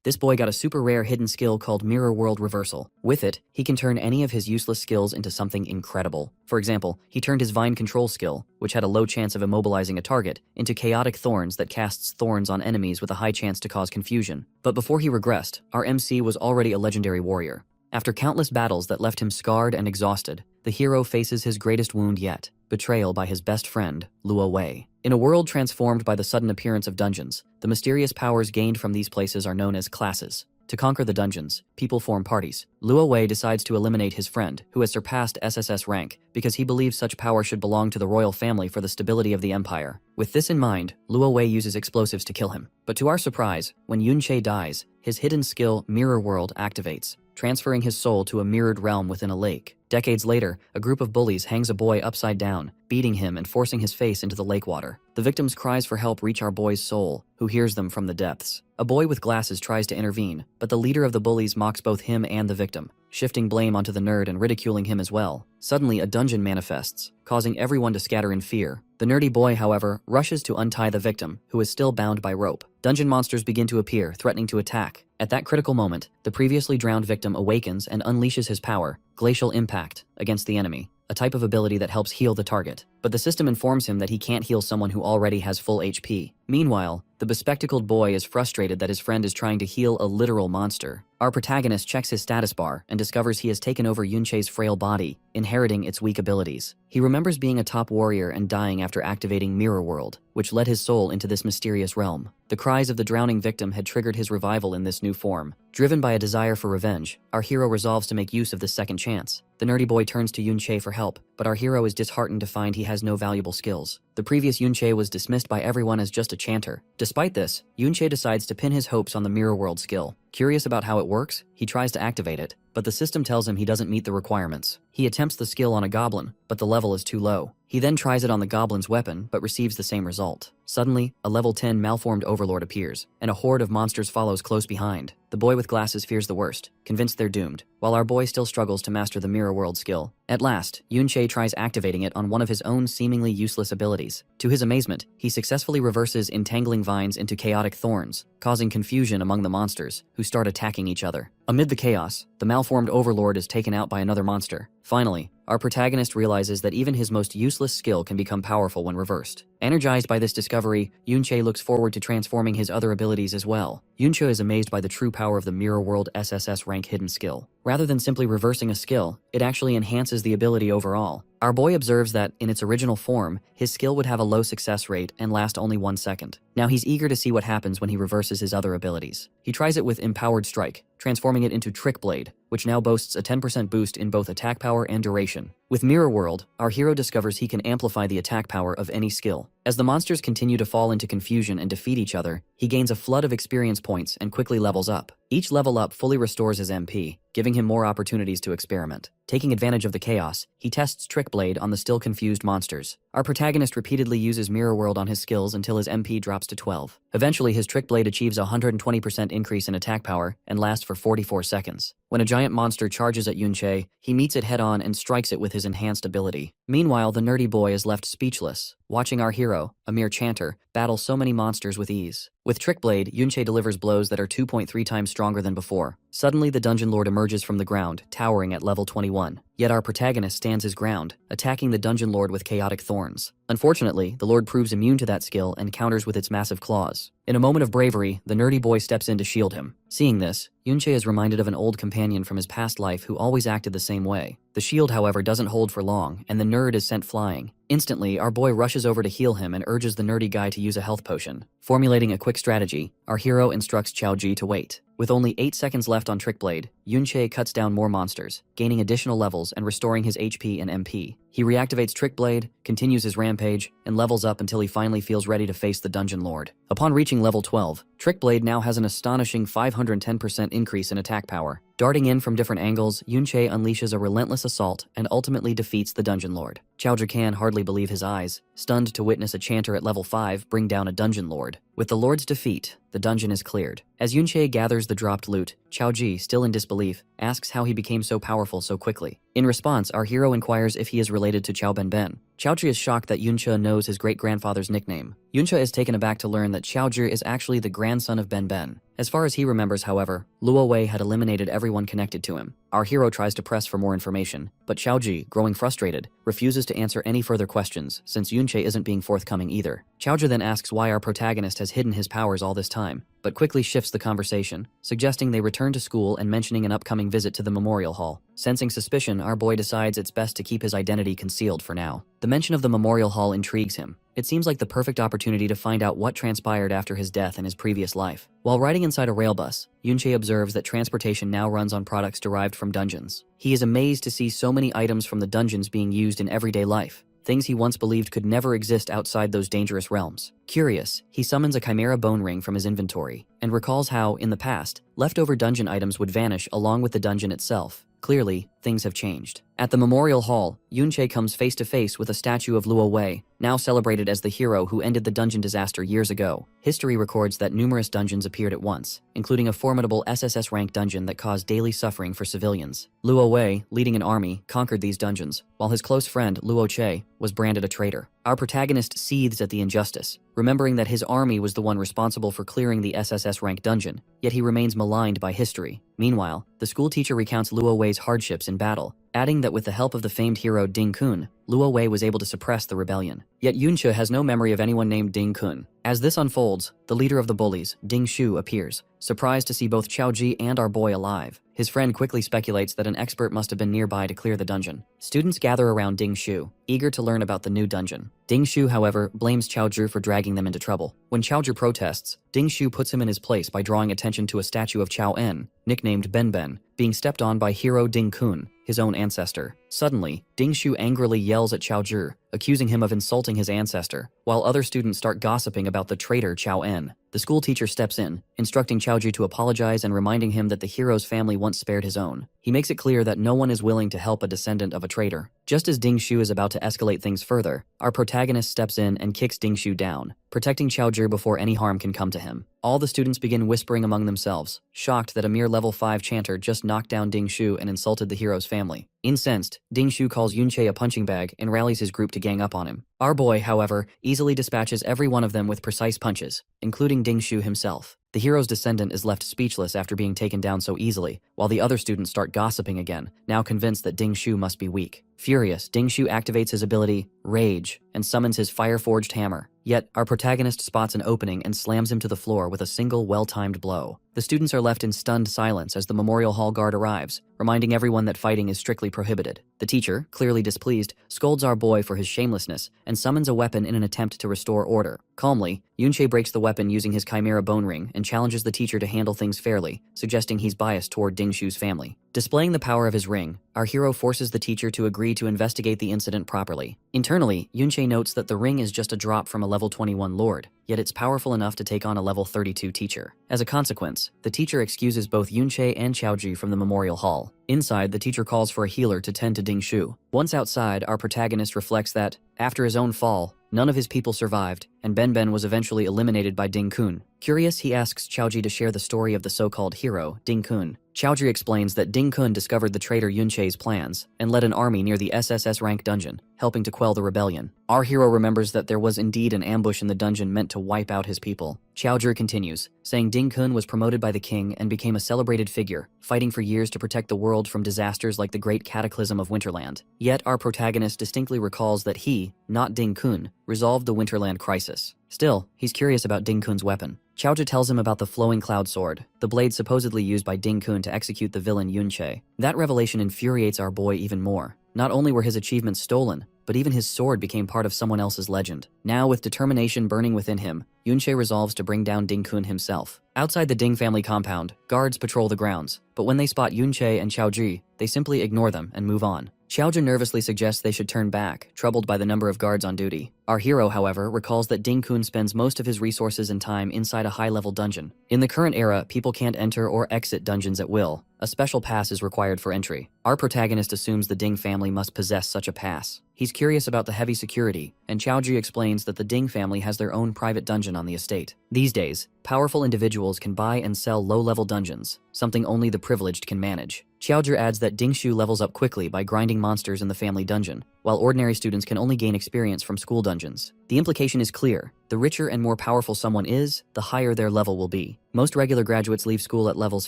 This boy got a super rare hidden skill called Mirror World Reversal. With it, he can turn any of his useless skills into something incredible. For example, he turned his Vine Control skill, which had a low chance of immobilizing a target, into Chaotic Thorns that casts thorns on enemies with a high chance to cause confusion. But before he regressed, our MC was already a legendary warrior. After countless battles that left him scarred and exhausted, the hero faces his greatest wound yet, betrayal by his best friend, Luo Wei. In a world transformed by the sudden appearance of dungeons, the mysterious powers gained from these places are known as classes. To conquer the dungeons, people form parties. Luo Wei decides to eliminate his friend, who has surpassed SSS rank, because he believes such power should belong to the royal family for the stability of the empire. With this in mind, Luo Wei uses explosives to kill him. But to our surprise, when Yunche dies, his hidden skill, Mirror World, activates, transferring his soul to a mirrored realm within a lake. Decades later, a group of bullies hangs a boy upside down, beating him and forcing his face into the lake water. The victim's cries for help reach our boy's soul, who hears them from the depths. A boy with glasses tries to intervene, but the leader of the bullies mocks both him and the victim, shifting blame onto the nerd and ridiculing him as well. Suddenly, a dungeon manifests, causing everyone to scatter in fear. The nerdy boy, however, rushes to untie the victim, who is still bound by rope. Dungeon monsters begin to appear, threatening to attack. At that critical moment, the previously drowned victim awakens and unleashes his power, Glacial Impact, against the enemy, a type of ability that helps heal the target. But the system informs him that he can't heal someone who already has full HP. Meanwhile, the bespectacled boy is frustrated that his friend is trying to heal a literal monster. Our protagonist checks his status bar and discovers he has taken over Yunche's frail body, inheriting its weak abilities. He remembers being a top warrior and dying after activating Mirror World, which led his soul into this mysterious realm. The cries of the drowning victim had triggered his revival in this new form. Driven by a desire for revenge, our hero resolves to make use of this second chance. The nerdy boy turns to Yunche for help, but our hero is disheartened to find he has no valuable skills. The previous Yunche was dismissed by everyone as just a chanter. Despite this, Yunche decides to pin his hopes on the Mirror World skill. Curious about how it works, he tries to activate it, but the system tells him he doesn't meet the requirements. He attempts the skill on a goblin, but the level is too low. He then tries it on the goblin's weapon, but receives the same result. Suddenly, a level 10 malformed overlord appears, and a horde of monsters follows close behind. The boy with glasses fears the worst, convinced they're doomed, while our boy still struggles to master the Mirror World skill. At last, Yunche tries activating it on one of his own seemingly useless abilities. To his amazement, he successfully reverses entangling vines into chaotic thorns, causing confusion among the monsters, who start attacking each other. Amid the chaos, the malformed overlord is taken out by another monster. Finally, our protagonist realizes that even his most useless skill can become powerful when reversed. Energized by this discovery, Yunche looks forward to transforming his other abilities as well. Yunche is amazed by the true power of the Mirror World SSS rank hidden skill. Rather than simply reversing a skill, it actually enhances the ability overall. Our boy observes that, in its original form, his skill would have a low success rate and last only 1 second. Now he's eager to see what happens when he reverses his other abilities. He tries it with Empowered Strike, transforming it into Trick Blade, which now boasts a 10% boost in both attack power and duration. With Mirror World, our hero discovers he can amplify the attack power of any skill. As the monsters continue to fall into confusion and defeat each other, he gains a flood of experience points and quickly levels up. Each level up fully restores his MP, giving him more opportunities to experiment. Taking advantage of the chaos, he tests Trick Blade on the still confused monsters. Our protagonist repeatedly uses Mirror World on his skills until his MP drops to 12. Eventually, his Trick Blade achieves a 120% increase in attack power and lasts for 44 seconds. When a giant monster charges at Yunche, he meets it head-on and strikes it with his enhanced ability. Meanwhile, the nerdy boy is left speechless, watching our hero, a mere chanter, battle so many monsters with ease. With Trick Blade, Yunche delivers blows that are 2.3 times stronger than before. Suddenly, the dungeon lord emerges from the ground, towering at level 21. Yet our protagonist stands his ground, attacking the dungeon lord with chaotic thorns. Unfortunately, the lord proves immune to that skill and counters with its massive claws. In a moment of bravery, the nerdy boy steps in to shield him. Seeing this, Yunche is reminded of an old companion from his past life who always acted the same way. The shield, however, doesn't hold for long, and the nerd is sent flying. Instantly, our boy rushes over to heal him and urges the nerdy guy to use a health potion. Formulating a quick strategy, our hero instructs Xiaoji to wait. With only 8 seconds left on Trick Blade, Yunche cuts down more monsters, gaining additional levels and restoring his HP and MP. He reactivates Trick Blade, continues his rampage, and levels up until he finally feels ready to face the dungeon lord. Upon reaching level 12, Trick Blade now has an astonishing 510% increase in attack power. Darting in from different angles, Yunche unleashes a relentless assault and ultimately defeats the dungeon lord. Xiaoji can hardly believe his eyes, stunned to witness a chanter at level 5 bring down a dungeon lord. With the lord's defeat, the dungeon is cleared. As Yunche gathers the dropped loot, Ji, still in disbelief, asks how he became so powerful so quickly. In response, our hero inquires if he is related to Chao Benben. Ji is shocked that Yunche knows his great-grandfather's nickname. Yunche is taken aback to learn that Ji is actually the grandson of Benben. As far as he remembers, however, Luo Wei had eliminated everyone connected to him. Our hero tries to press for more information, but Ji, growing frustrated, refuses to answer any further questions since Yunche isn't being forthcoming either. Ji then asks why our protagonist has hidden his powers all this time, but quickly shifts the conversation, suggesting they return to school and mentioning an upcoming visit to the memorial hall. Sensing suspicion, our boy decides it's best to keep his identity concealed for now. The mention of the memorial hall intrigues him. It seems like the perfect opportunity to find out what transpired after his death in his previous life. While riding inside a rail bus, Yunche observes that transportation now runs on products derived from dungeons. He is amazed to see so many items from the dungeons being used in everyday life, things he once believed could never exist outside those dangerous realms. Curious, he summons a chimera bone ring from his inventory and recalls how, in the past, leftover dungeon items would vanish along with the dungeon itself. Clearly, things have changed. At the memorial hall, Yunche comes face to face with a statue of Luo Wei, now celebrated as the hero who ended the dungeon disaster years ago. History records that numerous dungeons appeared at once, including a formidable SSS rank dungeon that caused daily suffering for civilians. Luo Wei, leading an army, conquered these dungeons, while his close friend Luo Che was branded a traitor. Our protagonist seethes at the injustice, remembering that his army was the one responsible for clearing the SSS rank dungeon, yet he remains maligned by history. Meanwhile, the school teacher recounts Luo Wei's hardships in battle, adding that with the help of the famed hero Ding Kun, Luo Wei was able to suppress the rebellion. Yet Yunche has no memory of anyone named Ding Kun. As this unfolds, the leader of the bullies, Ding Shu, appears, surprised to see both Ji and our boy alive. His friend quickly speculates that an expert must have been nearby to clear the dungeon. Students gather around Ding Shu, eager to learn about the new dungeon. Ding Shu, however, blames Ji for dragging them into trouble. When Ji protests, Ding Shu puts him in his place by drawing attention to a statue of Chao En, nicknamed Ben, being stepped on by hero Ding Kun, his own ancestor. Suddenly, Ding Shu angrily yells at Ji, accusing him of insulting his ancestor, while other students start gossiping about the traitor Chao En. The school teacher steps in, instructing Ji to apologize and reminding him that the hero's family once spared his own. He makes it clear that no one is willing to help a descendant of a traitor. Just as Ding Shu is about to escalate things further, our protagonist steps in and kicks Ding Shu down, protecting Ji before any harm can come to him. All the students begin whispering among themselves, shocked that a mere level 5 chanter just knocked down Ding Shu and insulted the hero's family. Incensed, Ding Shu calls Yunche a punching bag and rallies his group to gang up on him. Our boy, however, easily dispatches every one of them with precise punches, including Ding Shu himself. The hero's descendant is left speechless after being taken down so easily, while the other students start gossiping again, now convinced that Ding Shu must be weak. Furious, Ding Shu activates his ability, Rage, and summons his fire-forged hammer. Yet, our protagonist spots an opening and slams him to the floor with a single well-timed blow. The students are left in stunned silence as the memorial hall guard arrives, reminding everyone that fighting is strictly prohibited. The teacher, clearly displeased, scolds our boy for his shamelessness and summons a weapon in an attempt to restore order. Calmly, Yunche breaks the weapon using his chimera bone ring and challenges the teacher to handle things fairly, suggesting he's biased toward Ding Shu's family. Displaying the power of his ring, our hero forces the teacher to agree to investigate the incident properly. Internally, Yunche notes that the ring is just a drop from a level 21 lord, yet it's powerful enough to take on a level 32 teacher. As a consequence, the teacher excuses both Yunche and Ji from the memorial hall. Inside, the teacher calls for a healer to tend to Ding Shu. Once outside, our protagonist reflects that, after his own fall, none of his people survived, and Ben was eventually eliminated by Ding Kun. Curious, he asks Ji to share the story of the so-called hero, Ding Kun. Ji explains that Ding Kun discovered the traitor Yunche's plans and led an army near the SSS rank dungeon, helping to quell the rebellion. Our hero remembers that there was indeed an ambush in the dungeon meant to wipe out his people. Ji continues, saying Ding Kun was promoted by the king and became a celebrated figure, fighting for years to protect the world from disasters like the Great Cataclysm of Winterland. Yet our protagonist distinctly recalls that he, not Ding Kun, resolved the Winterland crisis. Still, he's curious about Ding Kun's weapon. Ji tells him about the flowing cloud sword, the blade supposedly used by Ding Kun to execute the villain Yunche. That revelation infuriates our boy even more. Not only were his achievements stolen, but even his sword became part of someone else's legend. Now, with determination burning within him, Yunche resolves to bring down Ding Kun himself. Outside the Ding family compound, guards patrol the grounds, but when they spot Yunche and Ji, they simply ignore them and move on. Ji nervously suggests they should turn back, troubled by the number of guards on duty. Our hero, however, recalls that Ding Kun spends most of his resources and time inside a high-level dungeon. In the current era, people can't enter or exit dungeons at will. A special pass is required for entry. Our protagonist assumes the Ding family must possess such a pass. He's curious about the heavy security, and Chaoji explains that the Ding family has their own private dungeon on the estate. These days, powerful individuals can buy and sell low-level dungeons, something only the privileged can manage. Chaoji adds that Dingshu levels up quickly by grinding monsters in the family dungeon, while ordinary students can only gain experience from school dungeons. The implication is clear: the richer and more powerful someone is, the higher their level will be. Most regular graduates leave school at levels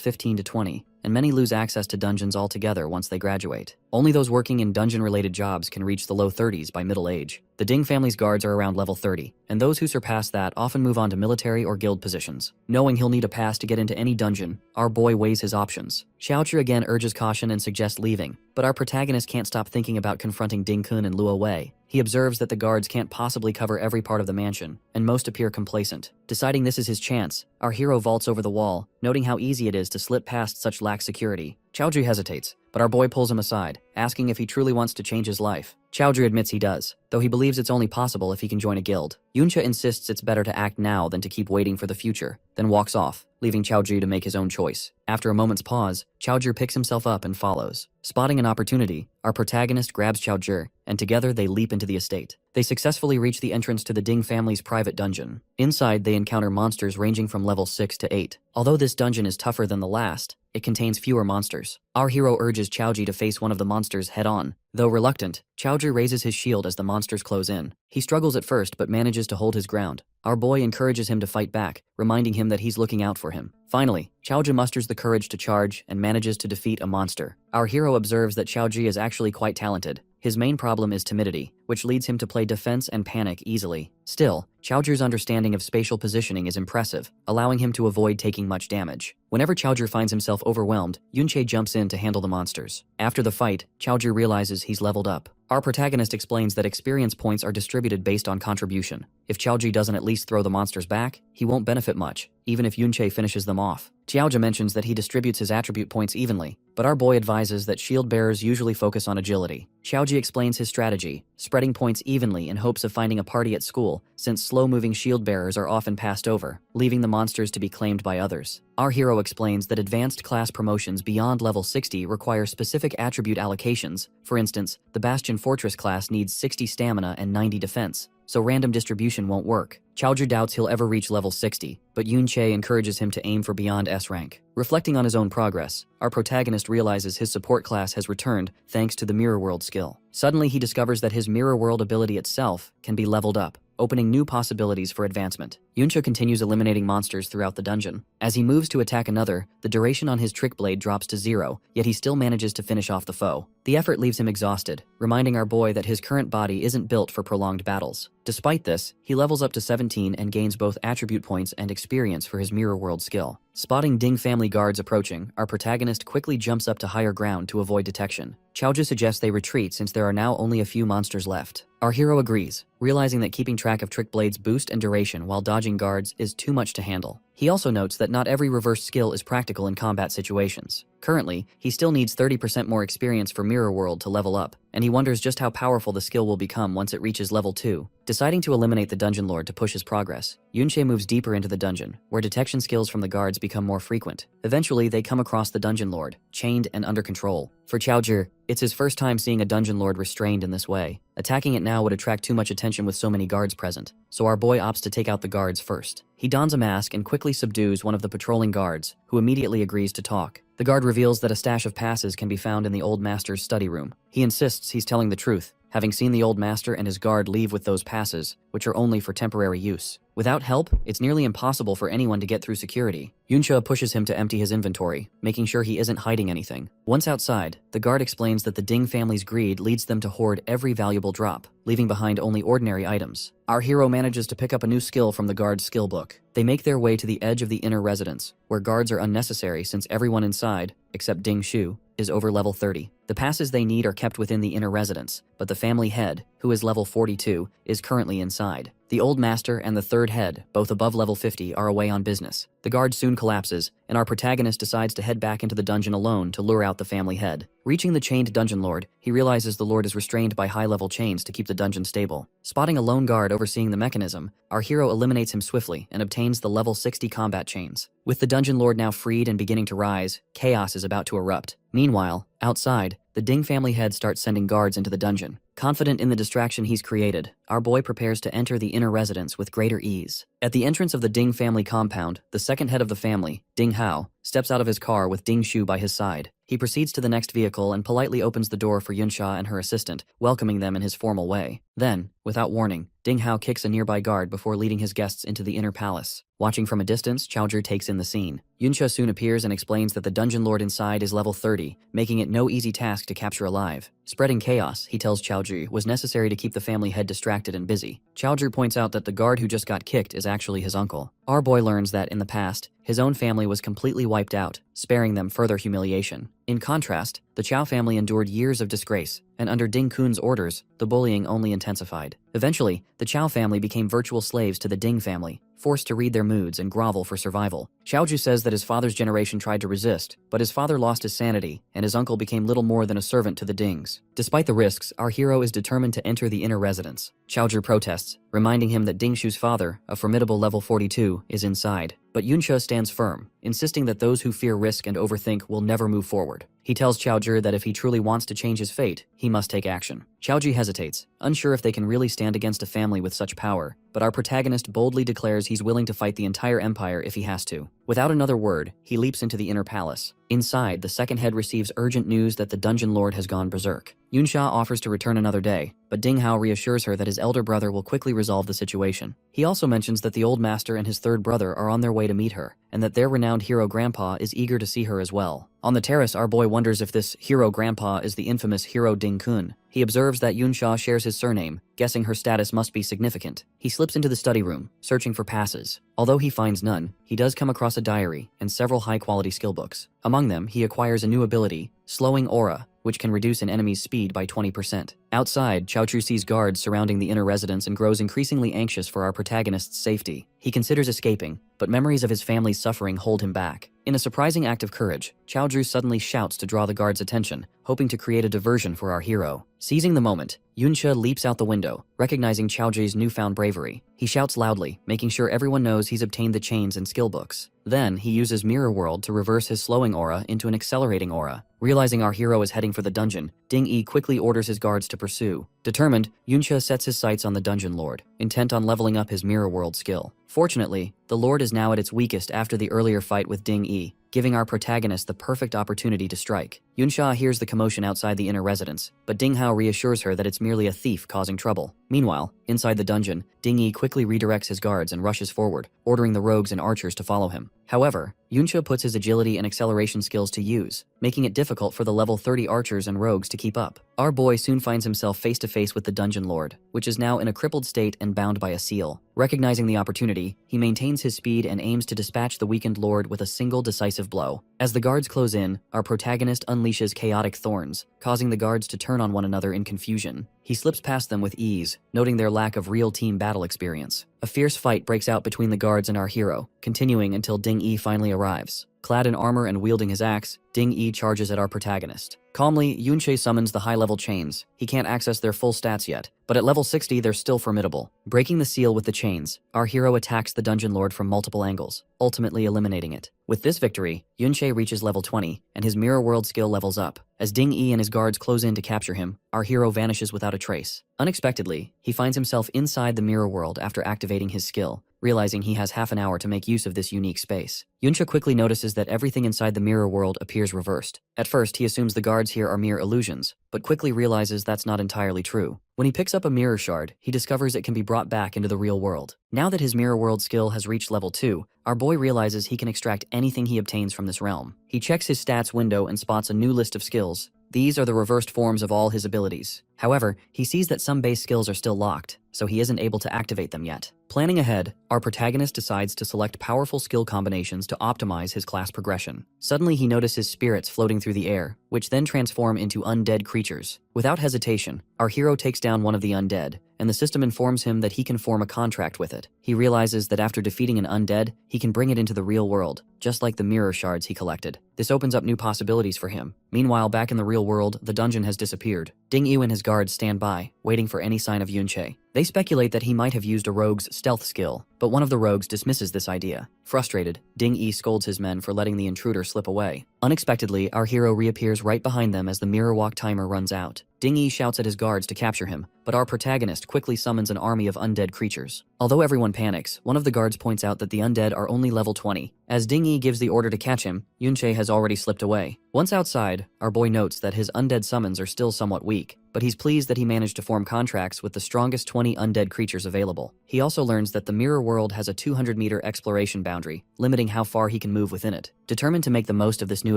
15 to 20, and many lose access to dungeons altogether once they graduate. Only those working in dungeon-related jobs can reach the low 30s by middle age. The Ding family's guards are around level 30, and those who surpass that often move on to military or guild positions. Knowing he'll need a pass to get into any dungeon, our boy weighs his options. Xiaochu again urges caution and suggests leaving, but our protagonist can't stop thinking about confronting Ding-kun and Luo Wei. He observes that the guards can't possibly cover every part of the mansion, and most appear complacent. Deciding this is his chance, our hero vaults over the wall, noting how easy it is to slip past such lax security. Chaoji hesitates, but our boy pulls him aside, asking if he truly wants to change his life. Chaoji admits he does, though he believes it's only possible if he can join a guild. Yuncha insists it's better to act now than to keep waiting for the future, then walks off, leaving Chaoji to make his own choice. After a moment's pause, Chaoji picks himself up and follows. Spotting an opportunity, our protagonist grabs Chaoji, and together they leap into the estate. They successfully reach the entrance to the Ding family's private dungeon. Inside, they encounter monsters ranging from level 6 to 8. Although this dungeon is tougher than the last, it contains fewer monsters. Our hero urges Chaoji to face one of the monsters head-on. Though reluctant, Chaoji raises his shield as the monsters close in. He struggles at first but manages to hold his ground. Our boy encourages him to fight back, reminding him that he's looking out for him. Finally, Chaoji musters the courage to charge and manages to defeat a monster. Our hero observes that Chaoji is actually quite talented. His main problem is timidity, which leads him to play defense and panic easily. Still, Chaoji's understanding of spatial positioning is impressive, allowing him to avoid taking much damage. Whenever Chaoji finds himself overwhelmed, Yunche jumps in to handle the monsters. After the fight, Chaoji realizes he's leveled up. Our protagonist explains that experience points are distributed based on contribution. If Chaoji doesn't at least throw the monsters back, he won't benefit much, even if Yunche finishes them off. Chaoji mentions that he distributes his attribute points evenly, but our boy advises that shield bearers usually focus on agility. Chaoji explains his strategy, spreading points evenly in hopes of finding a party at school, since slow-moving shield bearers are often passed over, leaving the monsters to be claimed by others. Our hero explains that advanced class promotions beyond level 60 require specific attribute allocations. For instance, the Bastion Fortress class needs 60 stamina and 90 defense, so random distribution won't work. Chaoji doubts he'll ever reach level 60, but Yunche encourages him to aim for beyond S rank. Reflecting on his own progress, our protagonist realizes his support class has returned thanks to the Mirror World skill. Suddenly he discovers that his Mirror World ability itself can be leveled up, opening new possibilities for advancement. Yuncha continues eliminating monsters throughout the dungeon. As he moves to attack another, the duration on his trick blade drops to 0, yet he still manages to finish off the foe. The effort leaves him exhausted, reminding our boy that his current body isn't built for prolonged battles. Despite this, he levels up to 17 and gains both attribute points and experience for his Mirror World skill. Spotting Ding family guards approaching, our protagonist quickly jumps up to higher ground to avoid detection. Chaoji suggests they retreat since there are now only a few monsters left. Our hero agrees, realizing that keeping track of trick blades' boost and duration while dodging guards is too much to handle. He also notes that not every reverse skill is practical in combat situations. Currently, he still needs 30% more experience for Mirror World to level up, and he wonders just how powerful the skill will become once it reaches level 2. Deciding to eliminate the Dungeon Lord to push his progress, Yunche moves deeper into the dungeon, where detection skills from the guards become more frequent. Eventually, they come across the Dungeon Lord, chained and under control. For Chaoji, it's his first time seeing a Dungeon Lord restrained in this way. Attacking it now would attract too much attention with so many guards present, so our boy opts to take out the guards first. He dons a mask and quickly subdues one of the patrolling guards, who immediately agrees to talk. The guard reveals that a stash of passes can be found in the old master's study room. He insists he's telling the truth, having seen the old master and his guard leave with those passes, which are only for temporary use. Without help, it's nearly impossible for anyone to get through security. Yuncha pushes him to empty his inventory, making sure he isn't hiding anything. Once outside, the guard explains that the Ding family's greed leads them to hoard every valuable drop, leaving behind only ordinary items. Our hero manages to pick up a new skill from the guard's skill book. They make their way to the edge of the inner residence, where guards are unnecessary since everyone inside, except Ding Shu, is over level 30. The passes they need are kept within the inner residence, but the family head, who is level 42, is currently inside. The old master and the third head, both above level 50, are away on business. The guard soon collapses, and our protagonist decides to head back into the dungeon alone to lure out the family head. Reaching the chained dungeon lord, he realizes the lord is restrained by high-level chains to keep the dungeon stable. Spotting a lone guard overseeing the mechanism, our hero eliminates him swiftly and obtains the level 60 combat chains. With the dungeon lord now freed and beginning to rise, chaos is about to erupt. Meanwhile, outside, the Ding family head starts sending guards into the dungeon. Confident in the distraction he's created, our boy prepares to enter the inner residence with greater ease. At the entrance of the Ding family compound, the second head of the family, Ding Hao, steps out of his car with Ding Shu by his side. He proceeds to the next vehicle and politely opens the door for Yunsha and her assistant, welcoming them in his formal way. Then, without warning, Ding Hao kicks a nearby guard before leading his guests into the inner palace. Watching from a distance, Chaozhi takes in the scene. Yunsha soon appears and explains that the dungeon lord inside is level 30, making it no easy task to capture alive. Spreading chaos, he tells Chaozhi, was necessary to keep the family head distracted and busy. Chaozhi points out that the guard who just got kicked is actually his uncle. Our boy learns that, in the past, his own family was completely wiped out, sparing them further humiliation. In contrast, the Chao family endured years of disgrace, and under Ding Kun's orders, the bullying only intensified. Eventually, the Chao family became virtual slaves to the Ding family, forced to read their moods and grovel for survival. Chaozhi says that his father's generation tried to resist, but his father lost his sanity, and his uncle became little more than a servant to the Dings. Despite the risks, our hero is determined to enter the inner residence. Chaozhi protests, reminding him that Ding Shu's father, a formidable level 42, is inside. But Yunsha stands firm, insisting that those who fear risk and overthink will never move forward. He tells Chaozhi that if he truly wants to change his fate, he must take action. Chaozhi hesitates, unsure if they can really stand against a family with such power, but our protagonist boldly declares he's willing to fight the entire empire if he has to. Without another word, he leaps into the inner palace. Inside, the second head receives urgent news that the dungeon lord has gone berserk. Yunsha offers to return another day, but Ding Hao reassures her that his elder brother will quickly resolve the situation. He also mentions that the old master and his third brother are on their way to meet her, and that their renowned hero grandpa is eager to see her as well. On the terrace, our boy wonders if this hero grandpa is the infamous hero Ding Kun. He observes that Yunsha shares his surname, guessing her status must be significant. He slips into the study room, searching for passes. Although he finds none, he does come across a diary and several high-quality skill books. Among them, he acquires a new ability, Slowing Aura, which can reduce an enemy's speed by 20%. Outside, Chaozhi sees guards surrounding the inner residence and grows increasingly anxious for our protagonist's safety. He considers escaping, but memories of his family's suffering hold him back. In a surprising act of courage, Chaozhi suddenly shouts to draw the guards' attention, hoping to create a diversion for our hero. Seizing the moment, Yunsha leaps out the window, recognizing Chaozhi's newfound bravery. He shouts loudly, making sure everyone knows he's obtained the chains and skill books. Then, he uses Mirror World to reverse his slowing aura into an accelerating aura. Realizing our hero is heading for the dungeon, Ding Yi quickly orders his guards to pursue. Determined, Yunsha sets his sights on the dungeon lord, intent on leveling up his Mirror World skill. Fortunately, the lord is now at its weakest after the earlier fight with Ding Yi, giving our protagonist the perfect opportunity to strike. Yunsha hears the commotion outside the inner residence, but Ding Hao reassures her that it's merely a thief causing trouble. Meanwhile, inside the dungeon, Ding Yi quickly redirects his guards and rushes forward, ordering the rogues and archers to follow him. However, Yunsha puts his agility and acceleration skills to use, making it difficult for the level 30 archers and rogues to keep up. Our boy soon finds himself face to face with the dungeon lord, which is now in a crippled state and bound by a seal. Recognizing the opportunity, he maintains his speed and aims to dispatch the weakened lord with a single decisive blow. As the guards close in, our protagonist unleashes chaotic thorns, causing the guards to turn on one another in confusion. He slips past them with ease, noting their lack of real team battle experience. A fierce fight breaks out between the guards and our hero, continuing until Ding Yi finally arrives. Clad in armor and wielding his axe, Ding Yi charges at our protagonist. Calmly, Yunsha summons the high-level chains. He can't access their full stats yet, but at level 60 they're still formidable. Breaking the seal with the chains, our hero attacks the dungeon lord from multiple angles, ultimately eliminating it. With this victory, Yunsha reaches level 20, and his Mirror World skill levels up. As Ding Yi and his guards close in to capture him, our hero vanishes without a trace. Unexpectedly, he finds himself inside the Mirror World after activating his skill, realizing he has half an hour to make use of this unique space. Yunsha quickly notices that everything inside the Mirror World appears reversed. At first, he assumes the guards here are mere illusions, but quickly realizes that's not entirely true. When he picks up a mirror shard, he discovers it can be brought back into the real world. Now that his Mirror World skill has reached level 2, our boy realizes he can extract anything he obtains from this realm. He checks his stats window and spots a new list of skills. These are the reversed forms of all his abilities. However, he sees that some base skills are still locked, so he isn't able to activate them yet. Planning ahead, our protagonist decides to select powerful skill combinations to optimize his class progression. Suddenly he notices spirits floating through the air, which then transform into undead creatures. Without hesitation, our hero takes down one of the undead, and the system informs him that he can form a contract with it. He realizes that after defeating an undead, he can bring it into the real world, just like the mirror shards he collected. This opens up new possibilities for him. Meanwhile, back in the real world, the dungeon has disappeared. Ding Yu and his guards stand by, waiting for any sign of Yunsha. They speculate that he might have used a rogue's stealth skill, but one of the rogues dismisses this idea. Frustrated, Ding-E scolds his men for letting the intruder slip away. Unexpectedly, our hero reappears right behind them as the mirror walk timer runs out. Ding-E shouts at his guards to capture him, but our protagonist quickly summons an army of undead creatures. Although everyone panics, one of the guards points out that the undead are only level 20. As Ding-E gives the order to catch him, Yunche has already slipped away. Once outside, our boy notes that his undead summons are still somewhat weak, but he's pleased that he managed to form contracts with the strongest 20 undead creatures available. He also learns that the mirror world has a 200-meter exploration boundary, limiting how far he can move within it. Determined to make the most of this new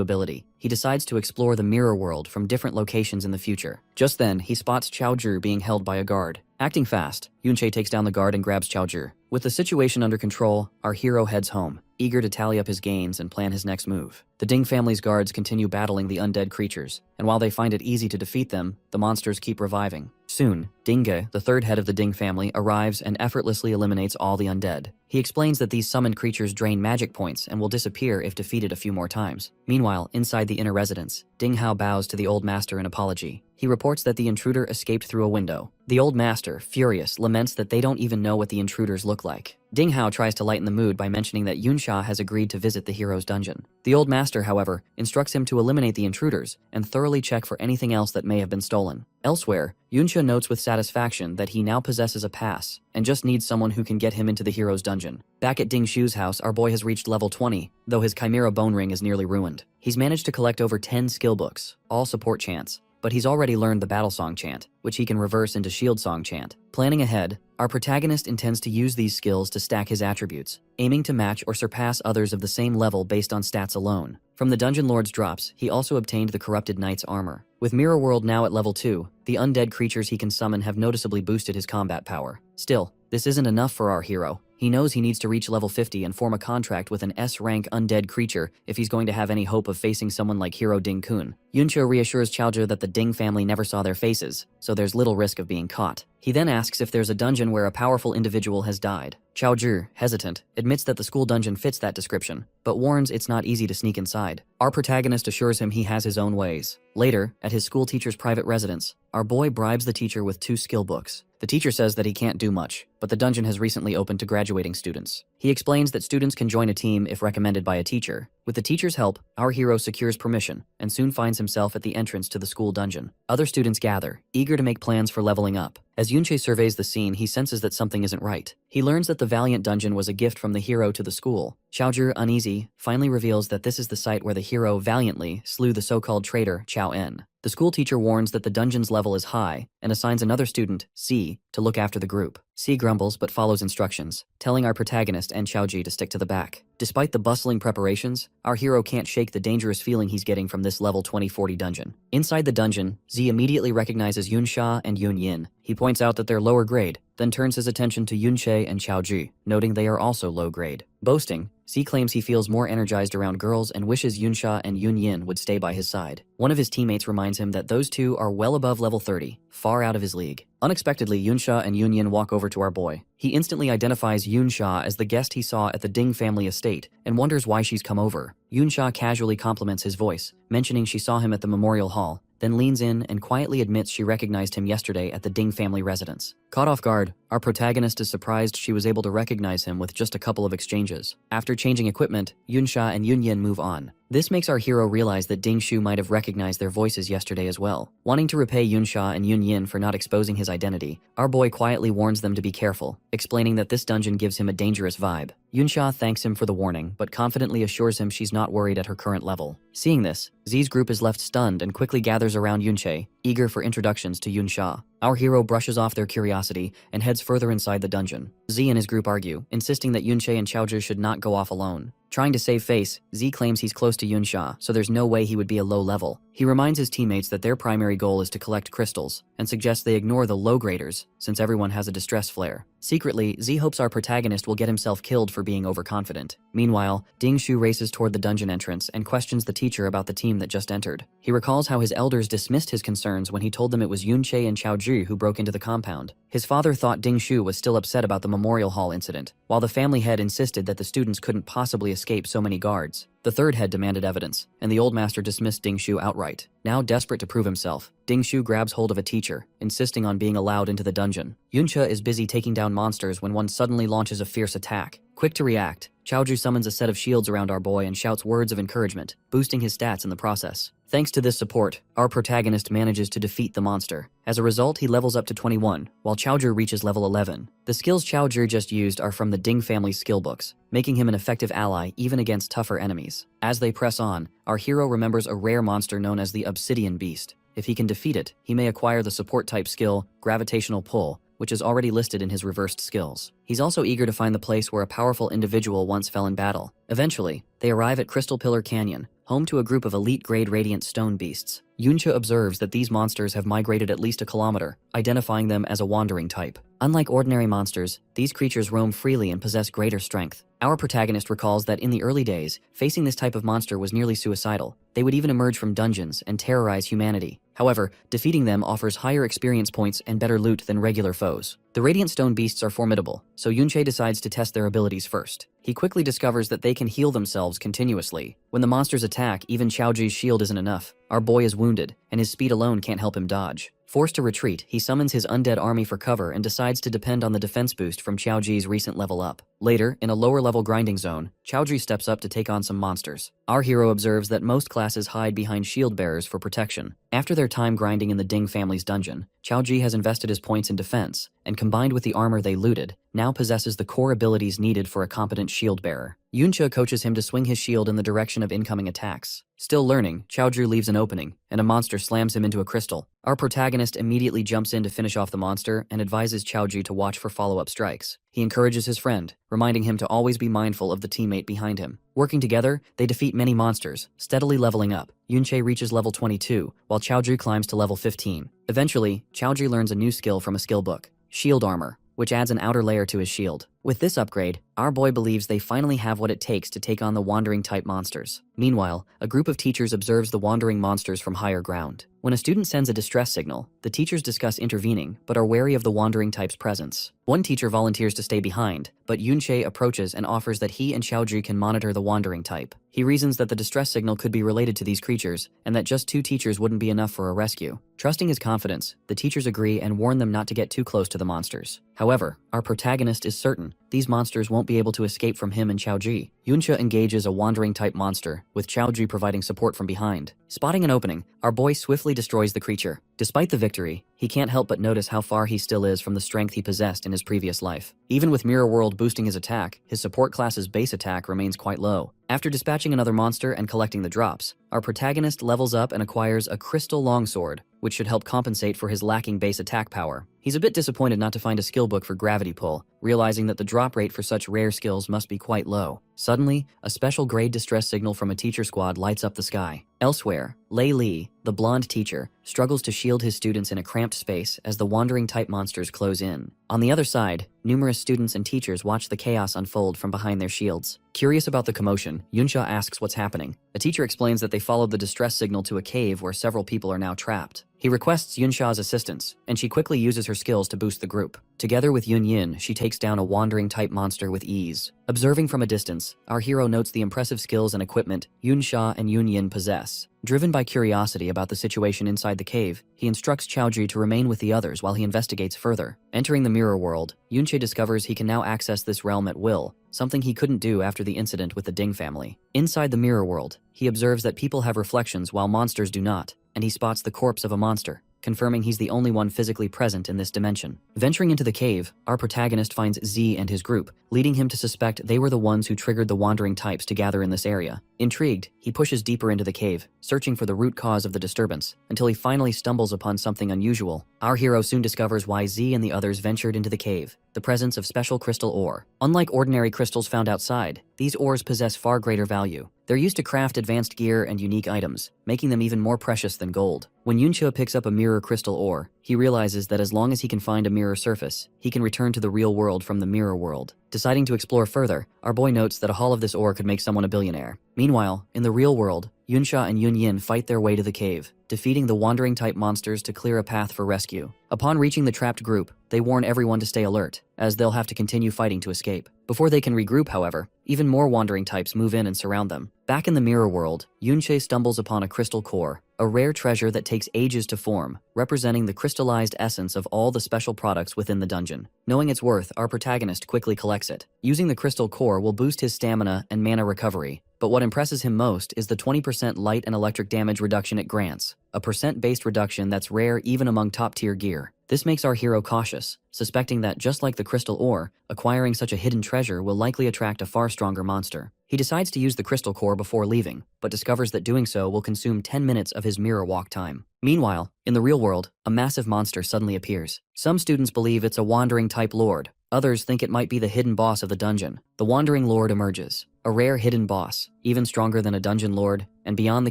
ability, he decides to explore the mirror world from different locations in the future. Just then, he spots Chaozhi being held by a guard. Acting fast, Yunche takes down the guard and grabs Chaozhi. With the situation under control, our hero heads home, eager to tally up his gains and plan his next move. The Ding family's guards continue battling the undead creatures, and while they find it easy to defeat them, the monsters keep reviving. Soon, Dinge, the third head of the Ding family, arrives and effortlessly eliminates all the undead. He explains that these summoned creatures drain magic points and will disappear if defeated a few more times. Meanwhile, inside the inner residence, Ding Hao bows to the old master in apology. He reports that the intruder escaped through a window. The old master, furious, laments that they don't even know what the intruders look like. Ding Hao tries to lighten the mood by mentioning that Yunsha has agreed to visit the hero's dungeon. The old master, however, instructs him to eliminate the intruders and thoroughly check for anything else that may have been stolen. Elsewhere, Yunsha notes with satisfaction that he now possesses a pass and just needs someone who can get him into the hero's dungeon. Back at Ding Shu's house, our boy has reached level 20, though his Chimera Bone Ring is nearly ruined. He's managed to collect over 10 skill books, all support chants, but he's already learned the Battle Song chant, which he can reverse into Shield Song chant. Planning ahead, our protagonist intends to use these skills to stack his attributes, aiming to match or surpass others of the same level based on stats alone. From the Dungeon Lord's drops, he also obtained the Corrupted Knight's armor. With Mirror World now at level 2, the undead creatures he can summon have noticeably boosted his combat power. Still, this isn't enough for our hero. He knows he needs to reach level 50 and form a contract with an S-rank undead creature if he's going to have any hope of facing someone like Hero Ding Kun. Yuncha reassures Chaozhi that the Ding family never saw their faces, so there's little risk of being caught. He then asks if there's a dungeon where a powerful individual has died. Chaozhi, hesitant, admits that the school dungeon fits that description, but warns it's not easy to sneak inside. Our protagonist assures him he has his own ways. Later, at his school teacher's private residence, our boy bribes the teacher with 2 skill books. The teacher says that he can't do much, but the dungeon has recently opened to graduating students. He explains that students can join a team if recommended by a teacher. With the teacher's help, our hero secures permission and soon finds himself at the entrance to the school dungeon. Other students gather, eager to make plans for leveling up. As Yunche surveys the scene, he senses that something isn't right. He learns that the Valiant Dungeon was a gift from the hero to the school. Chaozhi, uneasy, finally reveals that this is the site where the hero valiantly slew the so-called traitor Chao En. The school teacher warns that the dungeon's level is high and assigns another student, C, to look after the group. C grumbles but follows instructions, telling our protagonist and Chaozhi to stick to the back. Despite the bustling preparations, our hero can't shake the dangerous feeling he's getting from this level 2040 dungeon. Inside the dungeon, Z immediately recognizes Yunsha and Yun Yin. He points out that they're lower grade, then turns his attention to Yunche and Chaozhi, noting they are also low grade. Boasting, Z claims he feels more energized around girls and wishes Yunsha and Yun Yin would stay by his side. One of his teammates reminds him that those two are well above level 30, far out of his league. Unexpectedly, Yunsha and Yun Yin walk over to our boy. He instantly identifies Yunsha as the guest he saw at the Ding family estate and wonders why she's come over. Yunsha casually compliments his voice, mentioning she saw him at the memorial hall, then leans in and quietly admits she recognized him yesterday at the Ding family residence. Caught off guard, our protagonist is surprised she was able to recognize him with just a couple of exchanges. After changing equipment, Yunsha and Yun Yin move on. This makes our hero realize that Ding Shu might have recognized their voices yesterday as well. Wanting to repay Yunsha and Yun Yin for not exposing his identity, our boy quietly warns them to be careful, explaining that this dungeon gives him a dangerous vibe. Yunsha thanks him for the warning, but confidently assures him she's not worried at her current level. Seeing this, Z's group is left stunned and quickly gathers around Yunche, eager for introductions to Yunsha. Our hero brushes off their curiosity and heads further inside the dungeon. Z and his group argue, insisting that Yunche and Chaozhi should not go off alone. Trying to save face, Z claims he's close to Yunsha, so there's no way he would be a low level. He reminds his teammates that their primary goal is to collect crystals, and suggests they ignore the low graders, since everyone has a distress flare. Secretly, Z hopes our protagonist will get himself killed for being overconfident. Meanwhile, Ding Shu races toward the dungeon entrance and questions the teacher about the team that just entered. He recalls how his elders dismissed his concerns when he told them it was Yunche and Chaozhi who broke into the compound. His father thought Ding Shu was still upset about the memorial hall incident, while the family head insisted that the students couldn't possibly escape so many guards. The third head demanded evidence, and the old master dismissed Ding Shu outright. Now desperate to prove himself, Ding Shu grabs hold of a teacher, insisting on being allowed into the dungeon. Yuncha is busy taking down monsters when one suddenly launches a fierce attack. Quick to react, Chaoju summons a set of shields around our boy and shouts words of encouragement, boosting his stats in the process. Thanks to this support, our protagonist manages to defeat the monster. As a result, he levels up to 21, while Chaoju reaches level 11. The skills Chaoju just used are from the Ding family's skill books, making him an effective ally even against tougher enemies. As they press on, our hero remembers a rare monster known as the Obsidian Beast. If he can defeat it, he may acquire the support type skill, Gravitational Pull, which is already listed in his reversed skills. He's also eager to find the place where a powerful individual once fell in battle. Eventually, they arrive at Crystal Pillar Canyon, home to a group of elite-grade radiant stone beasts. Yuncha observes that these monsters have migrated at least a kilometer, identifying them as a wandering type. Unlike ordinary monsters, these creatures roam freely and possess greater strength. Our protagonist recalls that in the early days, facing this type of monster was nearly suicidal. They would even emerge from dungeons and terrorize humanity. However, defeating them offers higher experience points and better loot than regular foes. The radiant stone beasts are formidable, so Yunche decides to test their abilities first. He quickly discovers that they can heal themselves continuously. When the monsters attack, even Chaoji's shield isn't enough. Our boy is wounded, and his speed alone can't help him dodge. Forced to retreat, he summons his undead army for cover and decides to depend on the defense boost from Chaoji's recent level up. Later, in a lower-level grinding zone, Chaoji steps up to take on some monsters. Our hero observes that most classes hide behind shield bearers for protection. After their time grinding in the Ding family's dungeon, Chaoji has invested his points in defense, and combined with the armor they looted, now possesses the core abilities needed for a competent shield bearer. Yuncha coaches him to swing his shield in the direction of incoming attacks. Still learning, Chaoju leaves an opening, and a monster slams him into a crystal. Our protagonist immediately jumps in to finish off the monster and advises Chaoju to watch for follow-up strikes. He encourages his friend, reminding him to always be mindful of the teammate behind him. Working together, they defeat many monsters, steadily leveling up. Yunche reaches level 22, while Chaoju climbs to level 15. Eventually, Chaoju learns a new skill from a skill book, Shield Armor, which adds an outer layer to his shield. With this upgrade, our boy believes they finally have what it takes to take on the wandering-type monsters. Meanwhile, a group of teachers observes the wandering monsters from higher ground. When a student sends a distress signal, the teachers discuss intervening, but are wary of the wandering type's presence. One teacher volunteers to stay behind, but Yunche approaches and offers that he and Chaoju can monitor the wandering type. He reasons that the distress signal could be related to these creatures, and that just 2 teachers wouldn't be enough for a rescue. Trusting his confidence, the teachers agree and warn them not to get too close to the monsters. However, our protagonist is certain these monsters won't be able to escape from him and Chaoji. Yuncha engages a wandering-type monster, with Chaoji providing support from behind. Spotting an opening, our boy swiftly destroys the creature. Despite the victory, he can't help but notice how far he still is from the strength he possessed in his previous life. Even with Mirror World boosting his attack, his support class's base attack remains quite low. After dispatching another monster and collecting the drops, our protagonist levels up and acquires a crystal longsword, which should help compensate for his lacking base attack power. He's a bit disappointed not to find a skill book for Gravity Pull, realizing that the drop rate for such rare skills must be quite low. Suddenly, a special grade distress signal from a teacher squad lights up the sky. Elsewhere, Lei Li, the blonde teacher, struggles to shield his students in a cramped space as the wandering type monsters close in. On the other side, numerous students and teachers watch the chaos unfold from behind their shields. Curious about the commotion, Yunsha asks what's happening. A teacher explains that they followed the distress signal to a cave where several people are now trapped. He requests Yunsha's assistance, and she quickly uses her skills to boost the group. Together with Yun Yin, she takes down a wandering type monster with ease. Observing from a distance, our hero notes the impressive skills and equipment Yunsha and Yun Yin possess. Driven by curiosity about the situation inside the cave, he instructs Chaoji to remain with the others while he investigates further. Entering the mirror world, Yunche discovers he can now access this realm at will, something he couldn't do after the incident with the Ding family. Inside the mirror world, he observes that people have reflections while monsters do not, and he spots the corpse of a monster, confirming he's the only one physically present in this dimension. Venturing into the cave, our protagonist finds Z and his group, leading him to suspect they were the ones who triggered the wandering types to gather in this area. Intrigued, he pushes deeper into the cave, searching for the root cause of the disturbance, until he finally stumbles upon something unusual. Our hero soon discovers why Z and the others ventured into the cave: the presence of special crystal ore. Unlike ordinary crystals found outside, these ores possess far greater value. They're used to craft advanced gear and unique items, making them even more precious than gold. When Yuncha picks up a mirror crystal ore, he realizes that as long as he can find a mirror surface, he can return to the real world from the mirror world. Deciding to explore further, our boy notes that a haul of this ore could make someone a billionaire. Meanwhile, in the real world, Yunsha and Yun Yin fight their way to the cave, defeating the wandering type monsters to clear a path for rescue. Upon reaching the trapped group, they warn everyone to stay alert, as they'll have to continue fighting to escape. Before they can regroup, however, even more wandering types move in and surround them. Back in the mirror world, Yunche stumbles upon a crystal core, a rare treasure that takes ages to form, representing the crystallized essence of all the special products within the dungeon. Knowing its worth, our protagonist quickly collects it. Using the crystal core will boost his stamina and mana recovery, but what impresses him most is the 20% light and electric damage reduction it grants, a percent-based reduction that's rare even among top-tier gear. This makes our hero cautious, suspecting that just like the crystal ore, acquiring such a hidden treasure will likely attract a far stronger monster. He decides to use the crystal core before leaving, but discovers that doing so will consume 10 minutes of his mirror walk time. Meanwhile, in the real world, a massive monster suddenly appears. Some students believe it's a wandering type lord. Others think it might be the hidden boss of the dungeon. The Wandering Lord emerges, a rare hidden boss, even stronger than a dungeon lord, and beyond the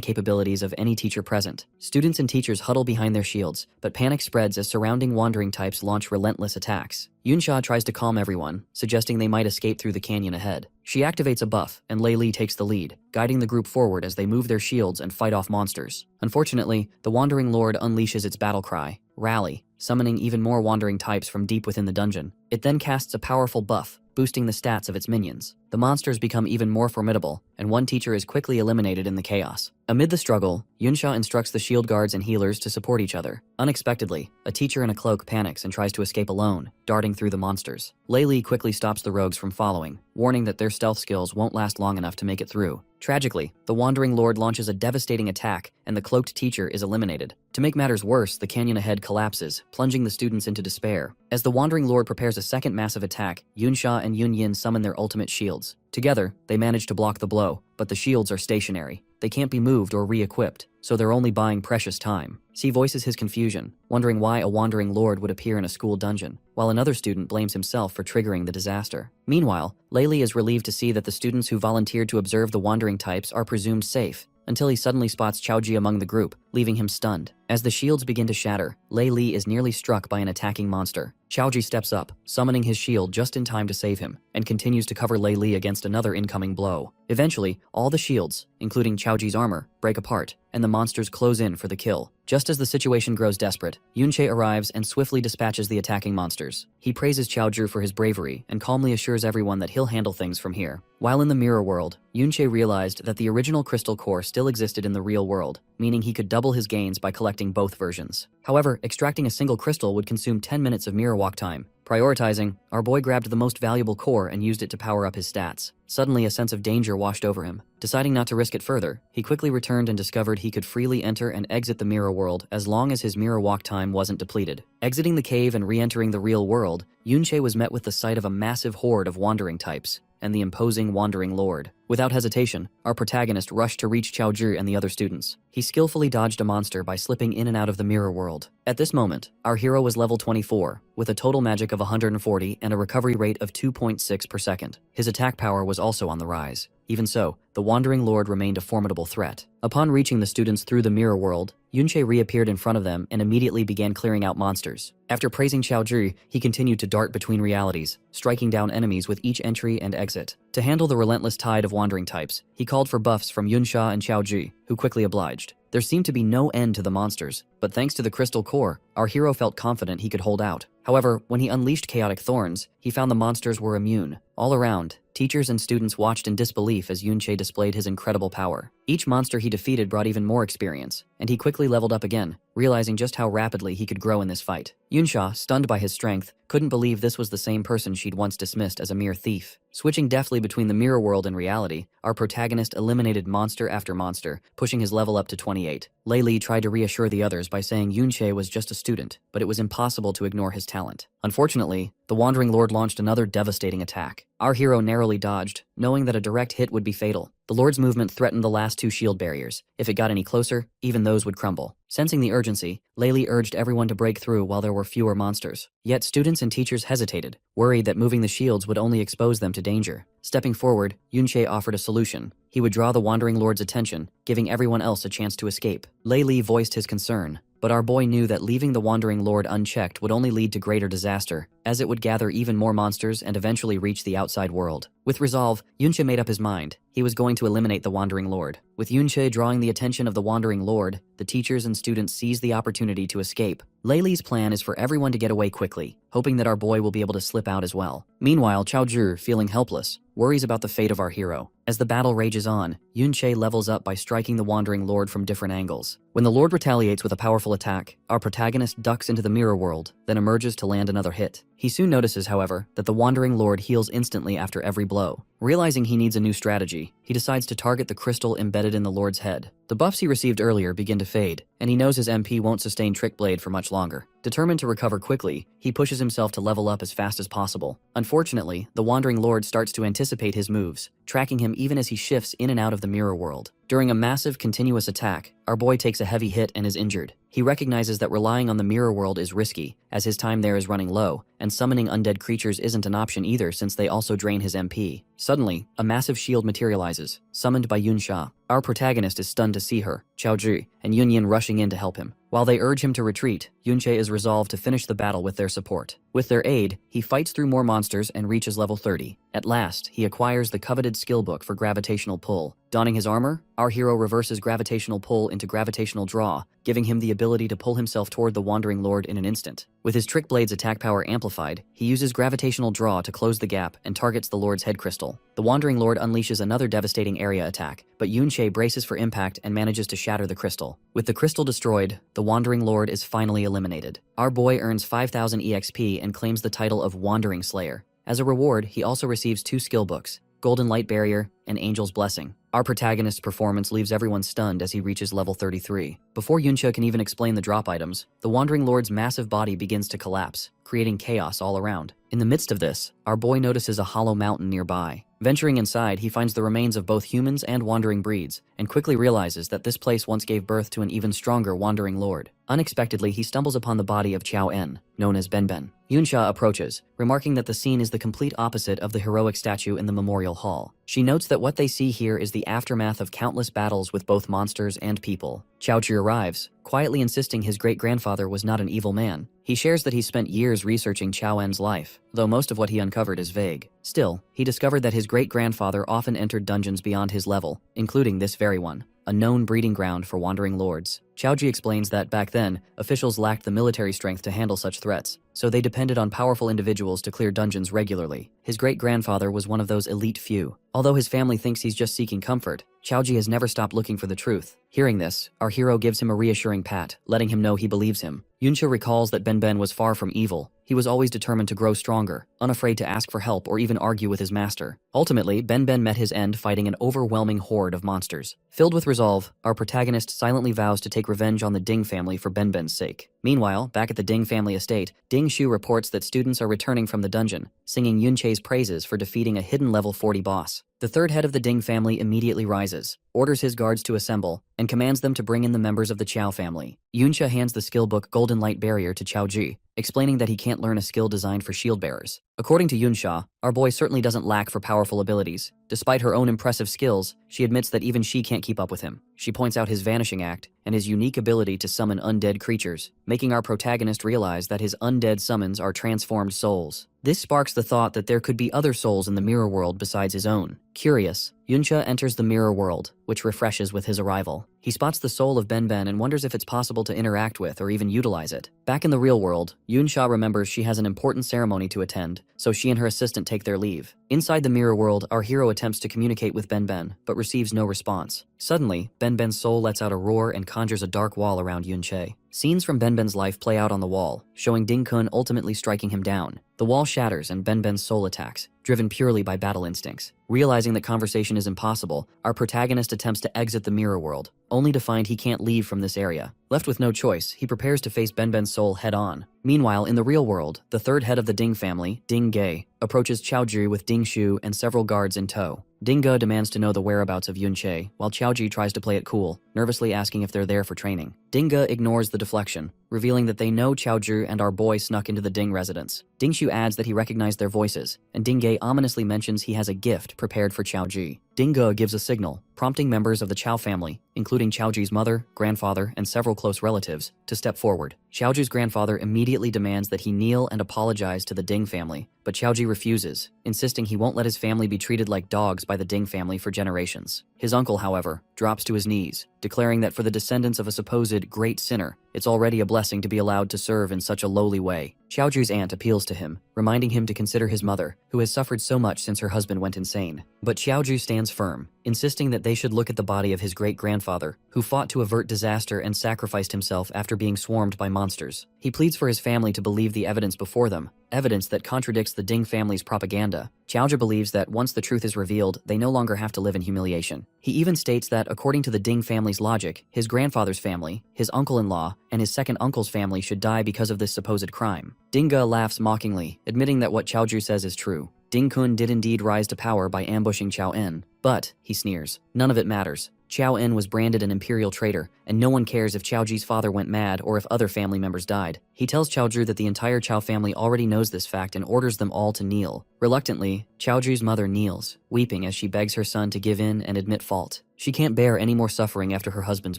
capabilities of any teacher present. Students and teachers huddle behind their shields, but panic spreads as surrounding wandering types launch relentless attacks. Yunsha tries to calm everyone, suggesting they might escape through the canyon ahead. She activates a buff, and Lei Li takes the lead, guiding the group forward as they move their shields and fight off monsters. Unfortunately, the Wandering Lord unleashes its battle cry, Rally, summoning even more wandering types from deep within the dungeon. It then casts a powerful buff, boosting the stats of its minions. The monsters become even more formidable, and one teacher is quickly eliminated in the chaos. Amid the struggle, Yunsha instructs the shield guards and healers to support each other. Unexpectedly, a teacher in a cloak panics and tries to escape alone, darting through the monsters. Lei Li quickly stops the rogues from following, warning that their stealth skills won't last long enough to make it through. Tragically, the Wandering Lord launches a devastating attack, and the cloaked teacher is eliminated. To make matters worse, the canyon ahead collapses, plunging the students into despair. As the Wandering Lord prepares a second massive attack, Yunsha and Yunyin summon their ultimate shields. Together, they manage to block the blow, but the shields are stationary. They can't be moved or re-equipped, so they're only buying precious time. C voices his confusion, wondering why a Wandering Lord would appear in a school dungeon, while another student blames himself for triggering the disaster. Meanwhile, Lei Li is relieved to see that the students who volunteered to observe the wandering types are presumed safe, until he suddenly spots Chaoji among the group, leaving him stunned. As the shields begin to shatter, Lei Li is nearly struck by an attacking monster. Chaoji steps up, summoning his shield just in time to save him, and continues to cover Lei Li against another incoming blow. Eventually, all the shields, including Chaoji's armor, break apart, and the monsters close in for the kill. Just as the situation grows desperate, Yunche arrives and swiftly dispatches the attacking monsters. He praises Chaoju for his bravery and calmly assures everyone that he'll handle things from here. While in the mirror world, Yunche realized that the original crystal core still existed in the real world, meaning he could double his gains by collecting both versions. However, extracting a single crystal would consume 10 minutes of mirror walk time. Prioritizing, our boy grabbed the most valuable core and used it to power up his stats. Suddenly, a sense of danger washed over him. Deciding not to risk it further, he quickly returned and discovered he could freely enter and exit the mirror world as long as his mirror walk time wasn't depleted. Exiting the cave and re-entering the real world, Yunche was met with the sight of a massive horde of wandering types and the imposing Wandering Lord. Without hesitation, our protagonist rushed to reach Chaoju and the other students. He skillfully dodged a monster by slipping in and out of the mirror world. At this moment, our hero was level 24, with a total magic of 140 and a recovery rate of 2.6 per second. His attack power was also on the rise. Even so, the Wandering Lord remained a formidable threat. Upon reaching the students through the mirror world, Yunche reappeared in front of them and immediately began clearing out monsters. After praising Chaoju, he continued to dart between realities, striking down enemies with each entry and exit. To handle the relentless tide of wandering types, he called for buffs from Yunsha and Chaoju, who quickly obliged. There seemed to be no end to the monsters, but thanks to the crystal core, our hero felt confident he could hold out. However, when he unleashed chaotic thorns, he found the monsters were immune. All around, teachers and students watched in disbelief as Yunche displayed his incredible power. Each monster he defeated brought even more experience, and he quickly leveled up again, realizing just how rapidly he could grow in this fight. Yunsha, stunned by his strength, couldn't believe this was the same person she'd once dismissed as a mere thief. Switching deftly between the mirror world and reality, our protagonist eliminated monster after monster, pushing his level up to 28. Lei Li tried to reassure the others by saying Yunche was just a student, but it was impossible to ignore his talent. Unfortunately, the Wandering Lord launched another devastating attack. Our hero narrowly dodged, knowing that a direct hit would be fatal. The Lord's movement threatened the last two shield barriers. If it got any closer, even those would crumble. Sensing the urgency, Lei Li urged everyone to break through while there were fewer monsters. Yet students and teachers hesitated, worried that moving the shields would only expose them to danger. Stepping forward, Yunche offered a solution. He would draw the Wandering Lord's attention, giving everyone else a chance to escape. Lei Li voiced his concern, but our boy knew that leaving the Wandering Lord unchecked would only lead to greater disaster, as it would gather even more monsters and eventually reach the outside world. With resolve, Yunche made up his mind. He was going to eliminate the Wandering Lord. With Yunche drawing the attention of the Wandering Lord, the teachers and students seized the opportunity to escape. Lei Li's plan is for everyone to get away quickly, hoping that our boy will be able to slip out as well. Meanwhile, Chaoju, feeling helpless, worries about the fate of our hero. As the battle rages on, Yunche levels up by striking the Wandering Lord from different angles. When the Lord retaliates with a powerful attack, our protagonist ducks into the mirror world, then emerges to land another hit. He soon notices, however, that the Wandering Lord heals instantly after every blow. Realizing he needs a new strategy, he decides to target the crystal embedded in the Lord's head. The buffs he received earlier begin to fade, and he knows his MP won't sustain Trick Blade for much longer. Determined to recover quickly, he pushes himself to level up as fast as possible. Unfortunately, the Wandering Lord starts to anticipate his moves, tracking him even as he shifts in and out of the mirror world. During a massive, continuous attack, our boy takes a heavy hit and is injured. He recognizes that relying on the mirror world is risky, as his time there is running low, and summoning undead creatures isn't an option either since they also drain his MP. Suddenly, a massive shield materializes, summoned by Yunsha. Our protagonist is stunned to see her, Chaoju, and Yunyin rushing in to help him. While they urge him to retreat, Yunche is resolved to finish the battle with their support. With their aid, he fights through more monsters and reaches level 30. At last, he acquires the coveted skill book for gravitational pull. Donning his armor, our hero reverses gravitational pull into gravitational draw, giving him the ability to pull himself toward the Wandering Lord in an instant. With his Trick Blade's attack power amplified, he uses gravitational draw to close the gap and targets the Lord's head crystal. The Wandering Lord unleashes another devastating area attack, but Yunche braces for impact and manages to shatter the crystal. With the crystal destroyed, the Wandering Lord is finally eliminated. Our boy earns 5,000 EXP and claims the title of Wandering Slayer. As a reward, he also receives 2 skill books, Golden Light Barrier and Angel's Blessing. Our protagonist's performance leaves everyone stunned as he reaches level 33. Before Yuncha can even explain the drop items, the Wandering Lord's massive body begins to collapse, creating chaos all around. In the midst of this, our boy notices a hollow mountain nearby. Venturing inside, he finds the remains of both humans and wandering breeds, and quickly realizes that this place once gave birth to an even stronger Wandering Lord. Unexpectedly, he stumbles upon the body of Chao En, known as Benben. Yunsha approaches, remarking that the scene is the complete opposite of the heroic statue in the memorial hall. She notes that what they see here is the aftermath of countless battles with both monsters and people. Chaoju arrives, quietly insisting his great-grandfather was not an evil man. He shares that he spent years researching Chao En's life, though most of what he uncovered is vague. Still, he discovered that his great-grandfather often entered dungeons beyond his level, including this very one, a known breeding ground for wandering lords. Chaoji explains that back then, officials lacked the military strength to handle such threats, so they depended on powerful individuals to clear dungeons regularly. His great-grandfather was one of those elite few. Although his family thinks he's just seeking comfort, Chaoji has never stopped looking for the truth. Hearing this, our hero gives him a reassuring pat, letting him know he believes him. Yunsha recalls that Benben was far from evil. He was always determined to grow stronger, unafraid to ask for help or even argue with his master. Ultimately, Benben met his end fighting an overwhelming horde of monsters. Filled with resolve, our protagonist silently vows to take revenge on the Ding family for Benben's sake. Meanwhile, back at the Ding family estate, Ding Shu reports that students are returning from the dungeon, singing Yunche's praises for defeating a hidden level 40 boss. The third head of the Ding family immediately rises, orders his guards to assemble, and commands them to bring in the members of the Chao family. Yunsha hands the skill book Golden Light Barrier to Chaoji, explaining that he can't learn a skill designed for shield bearers. According to Yunsha, our boy certainly doesn't lack for powerful abilities. Despite her own impressive skills, she admits that even she can't keep up with him. She points out his vanishing act and his unique ability to summon undead creatures, making our protagonist realize that his undead summons are transformed souls. This sparks the thought that there could be other souls in the mirror world besides his own. Curious, Yunsha enters the mirror world, which refreshes with his arrival. He spots the soul of Benben and wonders if it's possible to interact with or even utilize it. Back in the real world, Yunsha remembers she has an important ceremony to attend, so she and her assistant take their leave. Inside the mirror world, our hero attempts to communicate with Benben, but receives no response. Suddenly, Benben's soul lets out a roar and conjures a dark wall around Yunche. Scenes from Benben's life play out on the wall, showing Ding Kun ultimately striking him down. The wall shatters and Benben's soul attacks, driven purely by battle instincts. Realizing that conversation is impossible, our protagonist attempts to exit the mirror world, only to find he can't leave from this area. Left with no choice, he prepares to face Benben's soul head-on. Meanwhile, in the real world, the third head of the Ding family, Ding Ge, approaches Chaoji with Ding Shu and several guards in tow. Ding Ge demands to know the whereabouts of Yunche, while Chaoji tries to play it cool, nervously asking if they're there for training. Ding Ge ignores the deflection, revealing that they know Chaoju and our boy snuck into the Ding residence. Ding Shu adds that he recognized their voices, and Ding Ge ominously mentions he has a gift prepared for Chaoji. Ding Ge gives a signal, prompting members of the Chao family, including Chaoji's mother, grandfather, and several close relatives, to step forward. Chaoju's grandfather immediately demands that he kneel and apologize to the Ding family, but Chaoji refuses, insisting he won't let his family be treated like dogs by the Ding family for generations. His uncle, however, drops to his knees, declaring that for the descendants of a supposed great sinner, It's already a blessing to be allowed to serve in such a lowly way. Xiaozhu's aunt appeals to him, reminding him to consider his mother, who has suffered so much since her husband went insane. But Xiaozhu stands firm, insisting that they should look at the body of his great-grandfather, who fought to avert disaster and sacrificed himself after being swarmed by monsters. He pleads for his family to believe the evidence before them, evidence that contradicts the Ding family's propaganda. Xiaozhu believes that once the truth is revealed, they no longer have to live in humiliation. He even states that according to the Ding family's logic, his grandfather's family, his uncle-in-law, and his second uncle's family should die because of this supposed crime. Dinga laughs mockingly, admitting that what Xiaozhu says is true. Ding Kun did indeed rise to power by ambushing Qiao En, but, he sneers, none of it matters. Qiao En was branded an imperial traitor, and no one cares if Qiaoji's father went mad or if other family members died. He tells Xiaozhu that the entire Qiao family already knows this fact and orders them all to kneel. Reluctantly, Xiaozhu's mother kneels, weeping as she begs her son to give in and admit fault. She can't bear any more suffering after her husband's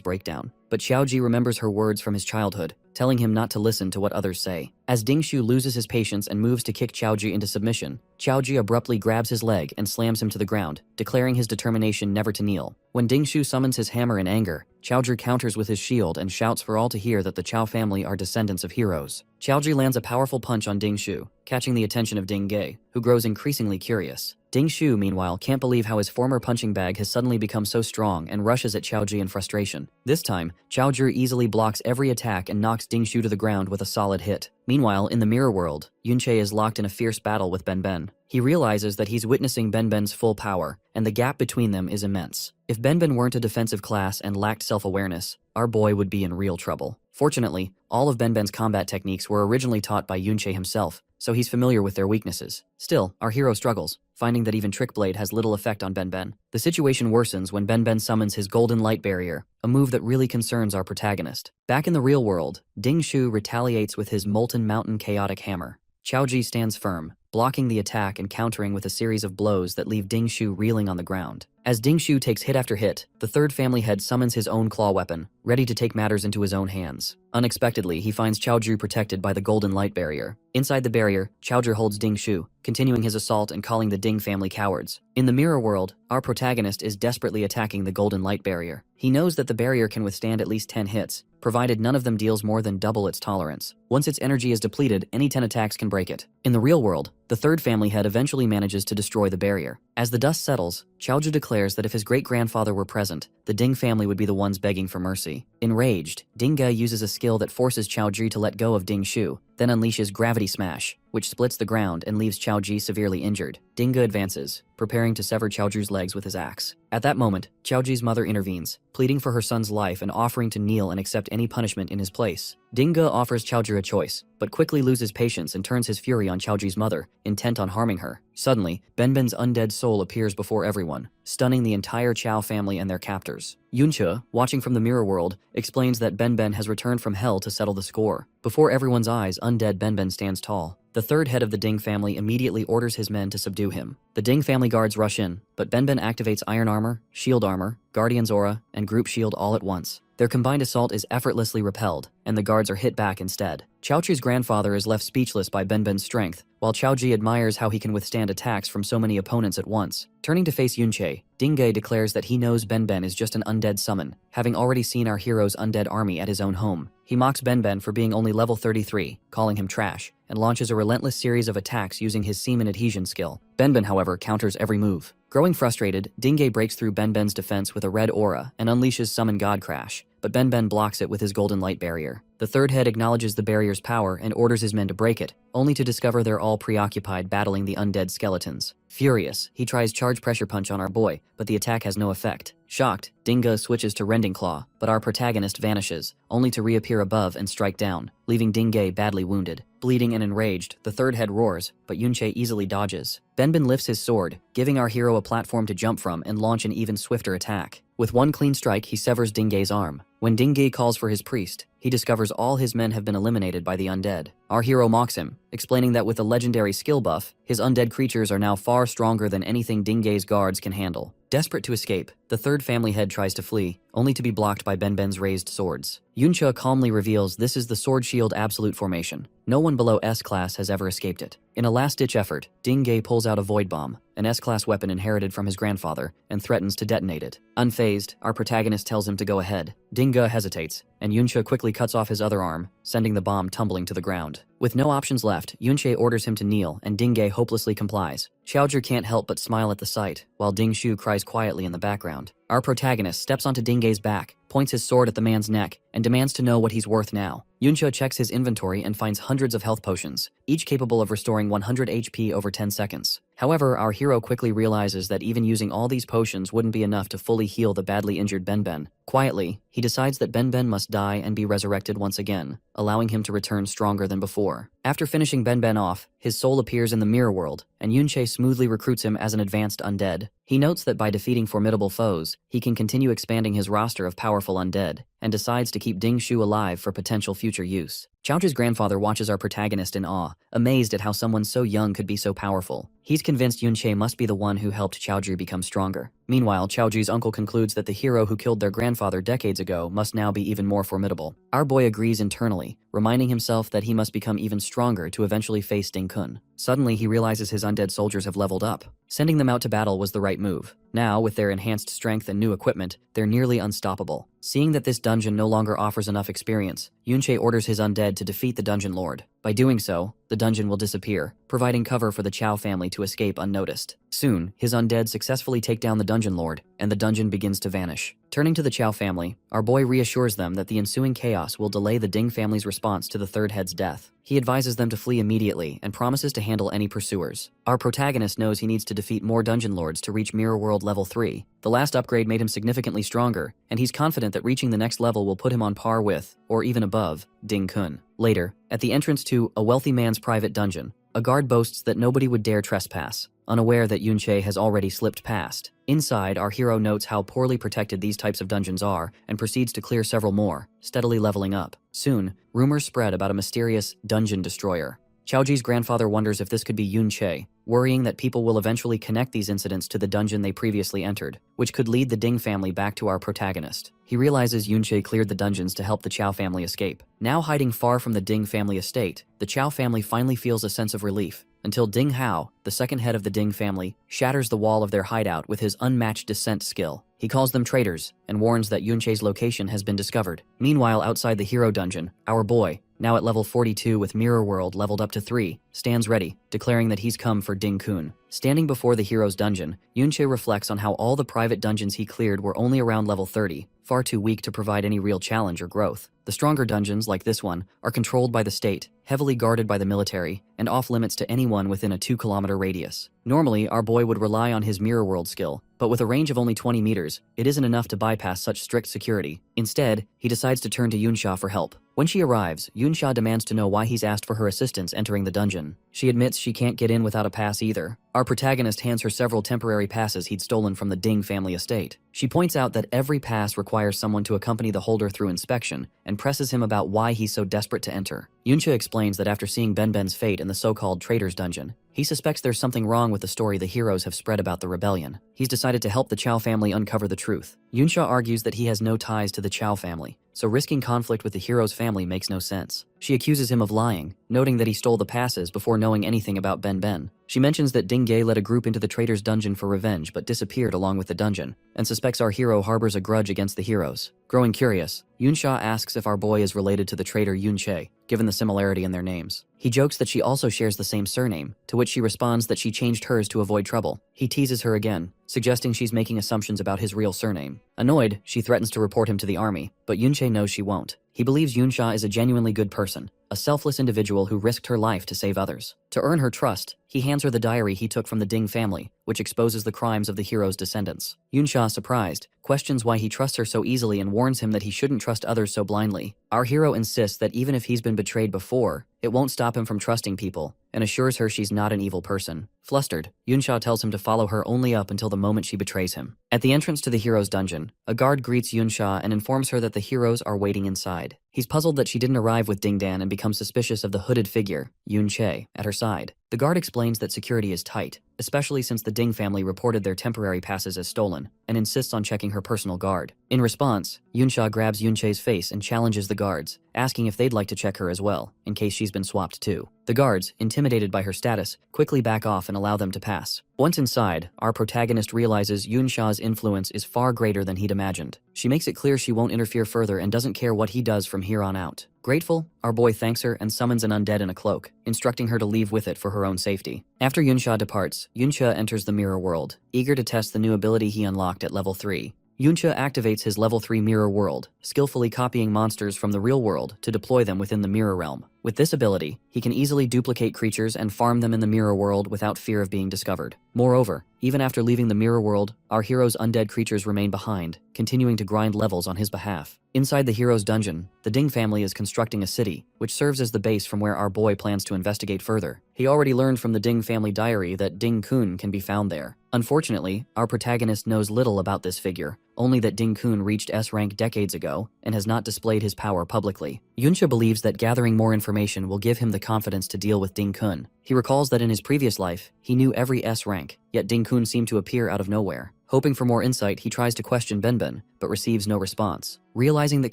breakdown. But Xiaozhi remembers her words from his childhood, telling him not to listen to what others say. As Dingshu loses his patience and moves to kick Xiaozhi into submission, Xiaozhi abruptly grabs his leg and slams him to the ground, declaring his determination never to kneel. When Dingshu summons his hammer in anger, Xiaozhi counters with his shield and shouts for all to hear that the Qiao family are descendants of heroes. Xiaozhi lands a powerful punch on Dingshu, catching the attention of Ding Ge, who grows increasingly curious. Dingshu, meanwhile, can't believe how his former punching bag has suddenly become so strong and rushes at Xiaozhi in frustration. This time, Xiaozhi easily blocks every attack and knocks Dingshu to the ground with a solid hit. Meanwhile, in the mirror world, Yunche is locked in a fierce battle with Benben. He realizes that he's witnessing Benben's full power, and the gap between them is immense. If Benben weren't a defensive class and lacked self-awareness, our boy would be in real trouble. Fortunately, all of Benben's combat techniques were originally taught by Yunche himself, so he's familiar with their weaknesses. Still, our hero struggles, finding that even Trick Blade has little effect on Benben. The situation worsens when Benben summons his Golden Light Barrier, a move that really concerns our protagonist. Back in the real world, Dingshu retaliates with his Molten Mountain Chaotic Hammer. Xiaozhi stands firm, blocking the attack and countering with a series of blows that leave Dingshu reeling on the ground. As Dingshu takes hit after hit, the third family head summons his own claw weapon, ready to take matters into his own hands. Unexpectedly, he finds Xiaozhu protected by the Golden Light Barrier. Inside the barrier, Xiaozhu holds Dingshu, continuing his assault and calling the Ding family cowards. In the mirror world, our protagonist is desperately attacking the Golden Light Barrier. He knows that the barrier can withstand at least 10 hits, provided none of them deals more than double its tolerance. Once its energy is depleted, any 10 attacks can break it. In the real world, the third family head eventually manages to destroy the barrier. As the dust settles, Xiaozhu declares that if his great-grandfather were present, the Ding family would be the ones begging for mercy. Enraged, Ding Ge uses a skill that forces Xiaozhi to let go of Dingshu, then unleashes Gravity Smash, which splits the ground and leaves Xiaozhi severely injured. Ding Ge advances, preparing to sever Xiaozhu's legs with his axe. At that moment, Xiaozhi's mother intervenes, pleading for her son's life and offering to kneel and accept any punishment in his place. Ding Ge offers Xiaozhi a choice, but quickly loses patience and turns his fury on Xiaozhi's mother, intent on harming her. Suddenly, Benben's undead soul appears before everyone, stunning the entire Qiao family and their captors. Yunche, watching from the mirror world, explains that Benben has returned from hell to settle the score. Before everyone's eyes, undead Benben stands tall. The third head of the Ding family immediately orders his men to subdue him. The Ding family guards rush in, but Benben activates Iron Armor, Shield Armor, Guardian's Aura, and Group Shield all at once. Their combined assault is effortlessly repelled, and the guards are hit back instead. Xiaozhi's grandfather is left speechless by Benben's strength, while Xiaozhi admires how he can withstand attacks from so many opponents at once. Turning to face Yunche, Ding Ge declares that he knows Benben is just an undead summon, having already seen our hero's undead army at his own home. He mocks Benben for being only level 33, calling him trash, and launches a relentless series of attacks using his Semen Adhesion skill. Benben, however, counters every move. Growing frustrated, Ding Ge breaks through Benben's defense with a red aura and unleashes Summon God Crash, but Benben blocks it with his Golden Light Barrier. The third head acknowledges the barrier's power and orders his men to break it, only to discover they're all preoccupied battling the undead skeletons. Furious, he tries Charge Pressure Punch on our boy, but the attack has no effect. Shocked, Ding Ge switches to Rending Claw, but our protagonist vanishes, only to reappear above and strike down, leaving Ding Ge badly wounded. Bleeding and enraged, the third head roars, but Yunche easily dodges. Benben lifts his sword, giving our hero a platform to jump from and launch an even swifter attack. With one clean strike, he severs Ding Ge's arm. When Ding Ge calls for his priest, he discovers all his men have been eliminated by the undead. Our hero mocks him, explaining that with a legendary skill buff, his undead creatures are now far stronger than anything Dingay's guards can handle. Desperate to escape, the third family head tries to flee, only to be blocked by Benben's raised swords. Yuncha calmly reveals this is the Sword Shield Absolute formation. No one below S-Class has ever escaped it. In a last-ditch effort, Dingay pulls out a Void Bomb, an S-Class weapon inherited from his grandfather, and threatens to detonate it. Unfazed, our protagonist tells him to go ahead. Dinga hesitates, and Yuncha quickly cuts off his other arm, sending the bomb tumbling to the ground. With no options left, Yunche orders him to kneel, and Dingay hopelessly complies. Xiaozhi can't help but smile at the sight, while Ding Shu cries quietly in the background. Our protagonist steps onto Dingay's back, points his sword at the man's neck, and demands to know what he's worth now. Yuncha checks his inventory and finds hundreds of health potions, each capable of restoring 100 HP over 10 seconds. However, our hero quickly realizes that even using all these potions wouldn't be enough to fully heal the badly injured Benben. Quietly, he decides that Benben must die and be resurrected once again, allowing him to return stronger than before. After finishing Benben off, his soul appears in the mirror world, and Yunche smoothly recruits him as an advanced undead. He notes that by defeating formidable foes, he can continue expanding his roster of powerful undead, and decides to keep Ding Shu alive for potential future use. Xiaozhi's grandfather watches our protagonist in awe, amazed at how someone so young could be so powerful. He's convinced Yunche must be the one who helped Xiaozhi become stronger. Meanwhile, Xiaozhi's uncle concludes that the hero who killed their grandfather decades ago must now be even more formidable. Our boy agrees internally, reminding himself that he must become even stronger to eventually face Ding Kun. Suddenly, he realizes his undead soldiers have leveled up. Sending them out to battle was the right move. Now, with their enhanced strength and new equipment, they're nearly unstoppable. Seeing that this dungeon no longer offers enough experience, Yunche orders his undead to defeat the dungeon lord. By doing so, the dungeon will disappear, providing cover for the Chow family to escape unnoticed. Soon, his undead successfully take down the dungeon lord, and the dungeon begins to vanish. Turning to the Chow family, our boy reassures them that the ensuing chaos will delay the Ding family's response to the third head's death. He advises them to flee immediately and promises to handle any pursuers. Our protagonist knows he needs to defeat more dungeon lords to reach Mirror World level 3. The last upgrade made him significantly stronger, and he's confident that reaching the next level will put him on par with, or even above, Ding Kun. Later, at the entrance to a wealthy man's private dungeon, a guard boasts that nobody would dare trespass, unaware that Yunche has already slipped past. Inside, our hero notes how poorly protected these types of dungeons are and proceeds to clear several more, steadily leveling up. Soon, rumors spread about a mysterious dungeon destroyer. Xiaozhi's grandfather wonders if this could be Yunche, worrying that people will eventually connect these incidents to the dungeon they previously entered, which could lead the Ding family back to our protagonist. He realizes Yunche cleared the dungeons to help the Chow family escape. Now hiding far from the Ding family estate, the Chow family finally feels a sense of relief, until Ding Hao, the second head of the Ding family, shatters the wall of their hideout with his unmatched descent skill. He calls them traitors, and warns that Yunche's location has been discovered. Meanwhile, outside the hero dungeon, our boy, now at level 42 with Mirror World leveled up to 3, stands ready, declaring that he's come for Ding Kun. Standing before the hero's dungeon, Yunche reflects on how all the private dungeons he cleared were only around level 30, far too weak to provide any real challenge or growth. The stronger dungeons, like this one, are controlled by the state, heavily guarded by the military, and off-limits to anyone within a 2-kilometer radius. Normally, our boy would rely on his Mirror World skill, but with a range of only 20 meters, it isn't enough to bypass such strict security. Instead, he decides to turn to Yunsha for help. When she arrives, Yunsha demands to know why he's asked for her assistance entering the dungeon. She admits she can't get in without a pass either. Our protagonist hands her several temporary passes he'd stolen from the Ding family estate. She points out that every pass requires someone to accompany the holder through inspection, and presses him about why he's so desperate to enter. Yunsha explains that after seeing Benben's fate in the so-called Traitor's Dungeon, he suspects there's something wrong with the story the heroes have spread about the rebellion. He's decided to help the Chow family uncover the truth. Yunsha argues that he has no ties to the Chow family, so risking conflict with the hero's family makes no sense. She accuses him of lying, noting that he stole the passes before knowing anything about Benben. She mentions that Dingay led a group into the Traitor's Dungeon for revenge but disappeared along with the dungeon, and suspects our hero harbors a grudge against the heroes. Growing curious, Yunsha asks if our boy is related to the traitor Yunche, given the similarity in their names. He jokes that she also shares the same surname, to which she responds that she changed hers to avoid trouble. He teases her again, suggesting she's making assumptions about his real surname. Annoyed, she threatens to report him to the army, but Yunche knows she won't. He believes Yunsha is a genuinely good person, a selfless individual who risked her life to save others. To earn her trust, he hands her the diary he took from the Ding family, which exposes the crimes of the hero's descendants. Yunsha, surprised, questions why he trusts her so easily and warns him that he shouldn't trust others so blindly. Our hero insists that even if he's been betrayed before, it won't stop him from trusting people, and assures her she's not an evil person. Flustered, Yunsha tells him to follow her only up until the moment she betrays him. At the entrance to the hero's dungeon, a guard greets Yunsha and informs her that the heroes are waiting inside. He's puzzled that she didn't arrive with Dingdan and becomes suspicious of the hooded figure, Yun Che, at her side. The guard explains that security is tight, especially since the Ding family reported their temporary passes as stolen, and insists on checking her personal guard. In response, Yunsha grabs Yun Che's face and challenges the guards, asking if they'd like to check her as well, in case she's been swapped too. The guards, intimidated by her status, quickly back off and allow them to pass. Once inside, our protagonist realizes Yunsha's influence is far greater than he'd imagined. She makes it clear she won't interfere further and doesn't care what he does from here on out. Grateful, our boy thanks her and summons an undead in a cloak, instructing her to leave with it for her own safety. After Yunsha departs, Yunsha enters the mirror world, eager to test the new ability he unlocked at level 3. Yunsha activates his level 3 mirror world, skillfully copying monsters from the real world to deploy them within the mirror realm. With this ability, he can easily duplicate creatures and farm them in the mirror world without fear of being discovered. Moreover, even after leaving the mirror world, our hero's undead creatures remain behind, continuing to grind levels on his behalf. Inside the hero's dungeon, the Ding family is constructing a city, which serves as the base from where our boy plans to investigate further. He already learned from the Ding family diary that Ding Kun can be found there. Unfortunately, our protagonist knows little about this figure, only that Ding Kun reached S rank decades ago and has not displayed his power publicly. Yunsha believes that gathering more information will give him the confidence to deal with Ding Kun. He recalls that in his previous life, he knew every S rank, yet Ding Kun seemed to appear out of nowhere. Hoping for more insight, he tries to question Benben, but receives no response. Realizing that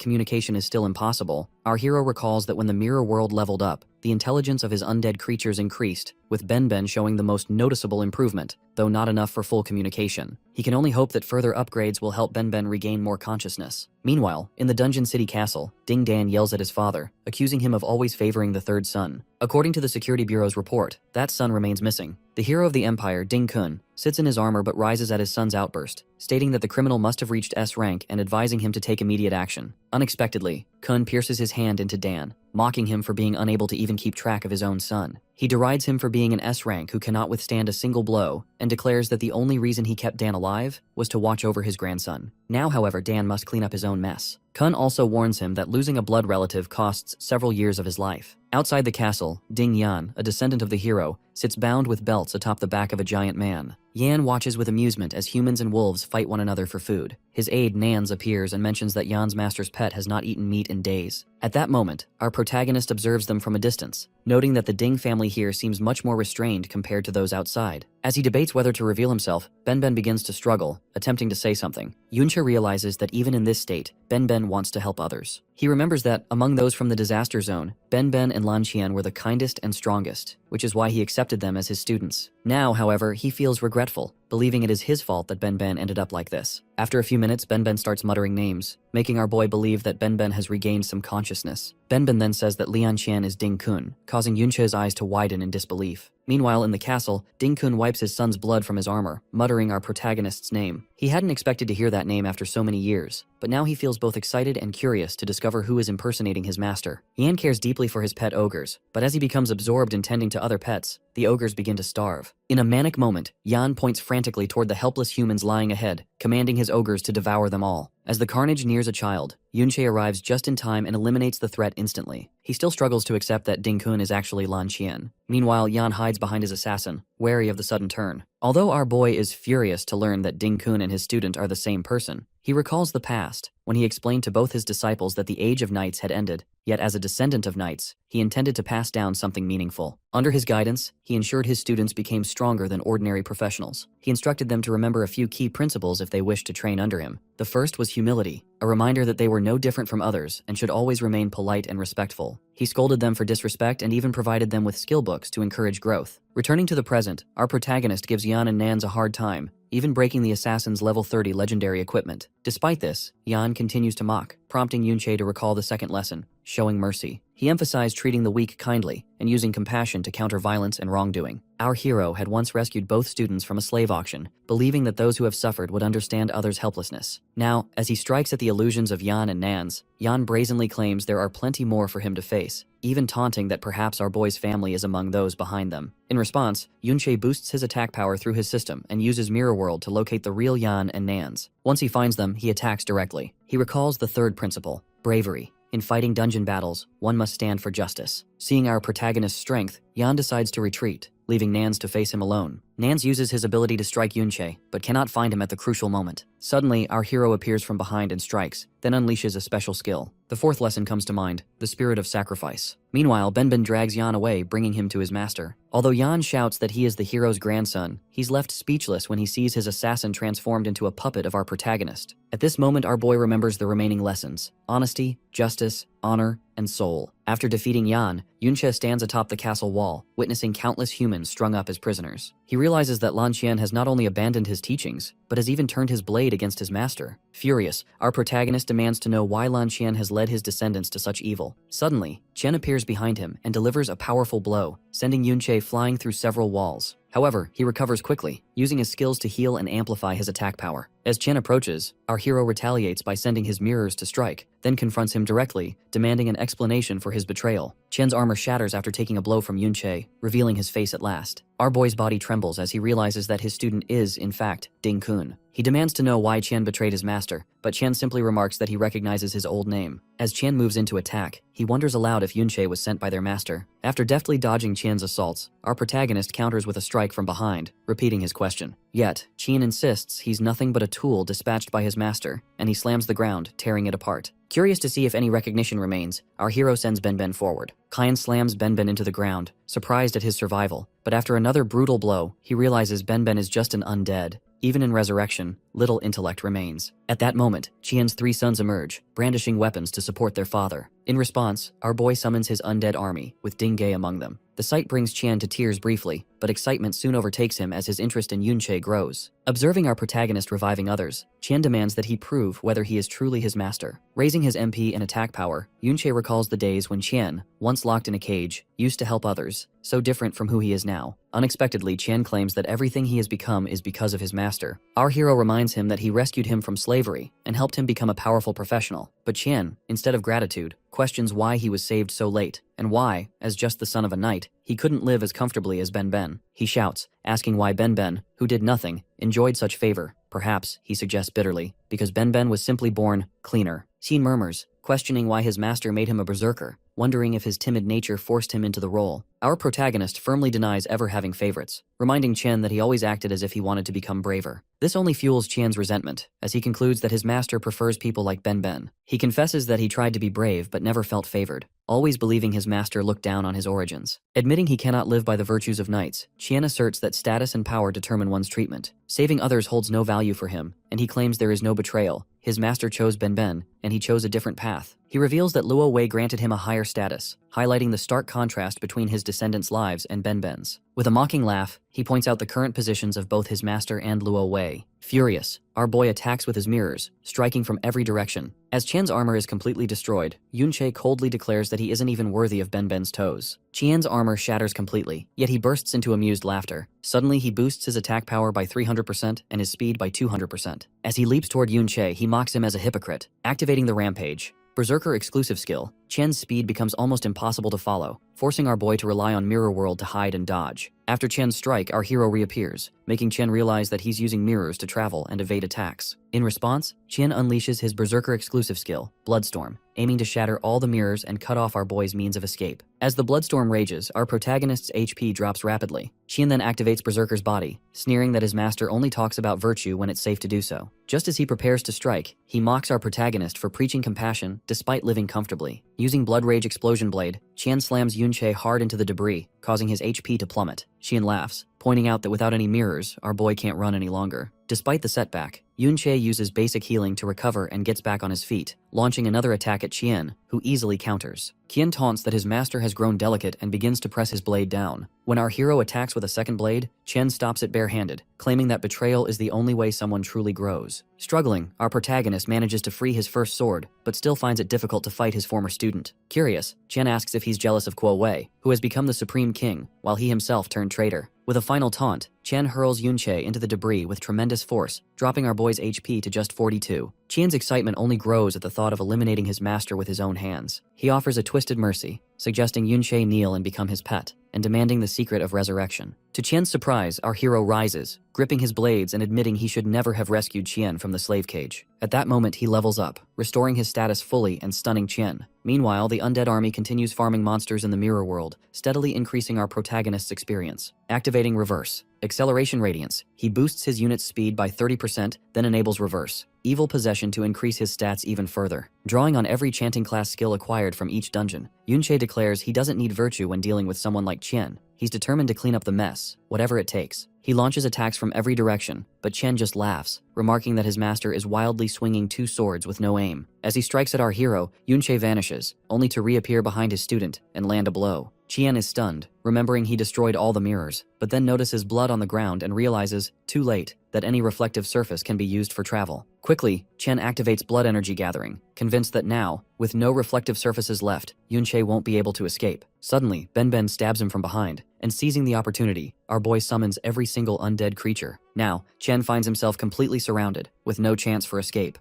communication is still impossible, our hero recalls that when the mirror world leveled up, the intelligence of his undead creatures increased, with Benben showing the most noticeable improvement, though not enough for full communication. He can only hope that further upgrades will help Benben regain more consciousness. Meanwhile, in the Dungeon City Castle, Ding Dan yells at his father, accusing him of always favoring the third son. According to the Security Bureau's report, that son remains missing. The hero of the Empire, Ding Kun, sits in his armor but rises at his son's outburst, stating that the criminal must have reached S rank and advising him to take immediate action. Unexpectedly, Kun pierces his hand into Dan, mocking him for being unable to even keep track of his own son. He derides him for being an S rank who cannot withstand a single blow, and declares that the only reason he kept Dan alive was to watch over his grandson. Now, however, Dan must clean up his own mess. Kun also warns him that losing a blood relative costs several years of his life. Outside the castle, Ding Yan, a descendant of the hero, sits bound with belts atop the back of a giant man. Yan watches with amusement as humans and wolves fight one another for food. His aide, Nans, appears and mentions that Yan's master's pet has not eaten meat in days. At that moment, our protagonist observes them from a distance, noting that the Ding family here seems much more restrained compared to those outside. As he debates whether to reveal himself, Benben begins to struggle, attempting to say something. Yunsha realizes that even in this state, Benben wants to help others. He remembers that, among those from the disaster zone, Benben and Lanqian were the kindest and strongest, which is why he accepted them as his students. Now, however, he feels regretful, believing it is his fault that Benben ended up like this. After a few minutes, Benben starts muttering names, making our boy believe that Benben has regained some consciousness. Benben then says that Lian Qian is Ding Kun, causing Yunsha's eyes to widen in disbelief. Meanwhile, in the castle, Ding Kun wipes his son's blood from his armor, muttering our protagonist's name. He hadn't expected to hear that name after so many years, but now he feels both excited and curious to discover who is impersonating his master. Yan cares deeply for his pet ogres, but as he becomes absorbed in tending to other pets, the ogres begin to starve. In a manic moment, Yan points frantically toward the helpless humans lying ahead, commanding his ogres to devour them all. As the carnage nears a child, Yunche arrives just in time and eliminates the threat instantly. He still struggles to accept that Ding Kun is actually Lan Qian. Meanwhile, Yan hides behind his assassin, wary of the sudden turn. Although our boy is furious to learn that Ding Kun and his student are the same person, he recalls the past, when he explained to both his disciples that the age of knights had ended, yet as a descendant of knights, he intended to pass down something meaningful. Under his guidance, he ensured his students became stronger than ordinary professionals. He instructed them to remember a few key principles if they wished to train under him. The first was humility, a reminder that they were no different from others and should always remain polite and respectful. He scolded them for disrespect and even provided them with skill books to encourage growth. Returning to the present, our protagonist gives Yan and Nans a hard time, even breaking the assassin's level 30 legendary equipment. Despite this, Yan continues to mock, prompting Yunche to recall the second lesson, showing mercy. He emphasized treating the weak kindly and using compassion to counter violence and wrongdoing. Our hero had once rescued both students from a slave auction, believing that those who have suffered would understand others' helplessness. Now, as he strikes at the illusions of Yan and Nans, Yan brazenly claims there are plenty more for him to face, even taunting that perhaps our boy's family is among those behind them. In response, Yunche boosts his attack power through his system and uses Mirror World to locate the real Yan and Nans. Once he finds them, he attacks directly. He recalls the third principle, bravery. In fighting dungeon battles, one must stand for justice. Seeing our protagonist's strength, Yan decides to retreat, leaving Nans to face him alone. Nans uses his ability to strike Yunche, but cannot find him at the crucial moment. Suddenly, our hero appears from behind and strikes, then unleashes a special skill. The fourth lesson comes to mind, the spirit of sacrifice. Meanwhile, Benben drags Yan away, bringing him to his master. Although Yan shouts that he is the hero's grandson, he's left speechless when he sees his assassin transformed into a puppet of our protagonist. At this moment, our boy remembers the remaining lessons: honesty, justice, honor, and soul. After defeating Yan, Yunche stands atop the castle wall, witnessing countless humans strung up as prisoners. He realizes that Lan Qian has not only abandoned his teachings, but has even turned his blade against his master. Furious, our protagonist demands to know why Lan Qian has led his descendants to such evil. Suddenly, Qian appears behind him and delivers a powerful blow, sending Yunche flying through several walls. However, he recovers quickly, using his skills to heal and amplify his attack power. As Qian approaches, our hero retaliates by sending his mirrors to strike, then confronts him directly, demanding an explanation for his betrayal. Qian's armor shatters after taking a blow from Yunche, revealing his face at last. Our boy's body trembles as he realizes that his student is, in fact, Ding Kun. He demands to know why Qian betrayed his master, but Qian simply remarks that he recognizes his old name. As Qian moves into attack, he wonders aloud if Yunche was sent by their master. After deftly dodging Qian's assaults, our protagonist counters with a strike from behind, repeating his question. Yet, Qian insists he's nothing but a tool dispatched by his master, and he slams the ground, tearing it apart. Curious to see if any recognition remains, our hero sends Benben forward. Qian slams Benben into the ground, surprised at his survival, but after another brutal blow, he realizes Benben is just an undead. Even in resurrection, little intellect remains. At that moment, Qian's three sons emerge, brandishing weapons to support their father. In response, our boy summons his undead army, with Ding Ge among them. The sight brings Qian to tears briefly, but excitement soon overtakes him as his interest in Yunche grows. Observing our protagonist reviving others, Qian demands that he prove whether he is truly his master. Raising his MP and attack power, Yunche recalls the days when Qian, once locked in a cage, used to help others, so different from who he is now. Unexpectedly, Qian claims that everything he has become is because of his master. Our hero reminds him that he rescued him from slavery and helped him become a powerful professional. But Qian, instead of gratitude, questions why he was saved so late, and why, as just the son of a knight, he couldn't live as comfortably as Benben. He shouts, asking why Benben, who did nothing, enjoyed such favor. Perhaps, he suggests bitterly, because Benben was simply born cleaner. Qian murmurs, questioning why his master made him a berserker, wondering if his timid nature forced him into the role. Our protagonist firmly denies ever having favorites, reminding Qian that he always acted as if he wanted to become braver. This only fuels Qian's resentment, as he concludes that his master prefers people like Benben. He confesses that he tried to be brave but never felt favored, always believing his master looked down on his origins. Admitting he cannot live by the virtues of knights, Qian asserts that status and power determine one's treatment. Saving others holds no value for him, and he claims there is no betrayal. His master chose Benben, and he chose a different path. He reveals that Luo Wei granted him a higher status, highlighting the stark contrast between his descendants' lives and Benben's. With a mocking laugh, he points out the current positions of both his master and Luo Wei. Furious, our boy attacks with his mirrors, striking from every direction. As Qian's armor is completely destroyed, Yunche coldly declares that he isn't even worthy of Benben's toes. Qian's armor shatters completely, yet he bursts into amused laughter. Suddenly, he boosts his attack power by 300% and his speed by 200%. As he leaps toward Yunche, he mocks him as a hypocrite, activating the rampage. Berserker exclusive skill, Qian's speed becomes almost impossible to follow, forcing our boy to rely on Mirror World to hide and dodge. After Qian's strike, our hero reappears, making Qian realize that he's using mirrors to travel and evade attacks. In response, Qian unleashes his Berserker exclusive skill, Bloodstorm, aiming to shatter all the mirrors and cut off our boy's means of escape. As the Bloodstorm rages, our protagonist's HP drops rapidly. Qian then activates Berserker's body, sneering that his master only talks about virtue when it's safe to do so. Just as he prepares to strike, he mocks our protagonist for preaching compassion despite living comfortably. Using Blood Rage Explosion Blade, Qian slams Yunche hard into the debris, causing his HP to plummet. Qian laughs, pointing out that without any mirrors, our boy can't run any longer. Despite the setback, Yunche uses basic healing to recover and gets back on his feet, launching another attack at Qian, who easily counters. Qian taunts that his master has grown delicate and begins to press his blade down. When our hero attacks with a second blade, Qian stops it barehanded, claiming that betrayal is the only way someone truly grows. Struggling, our protagonist manages to free his first sword, but still finds it difficult to fight his former student. Curious, Qian asks if he's jealous of Kuo Wei, who has become the supreme king, while he himself turned traitor. With a final taunt, Qian hurls Yunche into the debris with tremendous force, dropping our boy's HP to just 42. Qian's excitement only grows at the thought of eliminating his master with his own hands. He offers a twisted mercy, suggesting Yunche kneel and become his pet, and demanding the secret of resurrection. To Qian's surprise, our hero rises, gripping his blades and admitting he should never have rescued Qian from the slave cage. At that moment, he levels up, restoring his status fully and stunning Qian. Meanwhile, the undead army continues farming monsters in the mirror world, steadily increasing our protagonist's experience. Activating Reverse. Acceleration Radiance. He boosts his unit's speed by 30%, then enables Reverse Evil Possession to increase his stats even further. Drawing on every chanting class skill acquired from each dungeon, Yunche declares he doesn't need Virtue when dealing with someone like Qian. He's determined to clean up the mess, whatever it takes. He launches attacks from every direction, but Qian just laughs, remarking that his master is wildly swinging 2 swords with no aim. As he strikes at our hero, Yunche vanishes, only to reappear behind his student and land a blow. Qian is stunned, remembering he destroyed all the mirrors, but then notices blood on the ground and realizes, too late, that any reflective surface can be used for travel. Quickly, Qian activates Blood Energy Gathering, convinced that now, with no reflective surfaces left, Yunche won't be able to escape. Suddenly, Ben stabs him from behind, and seizing the opportunity, our boy summons every single undead creature. Now, Qian finds himself completely surrounded, with no chance for escape.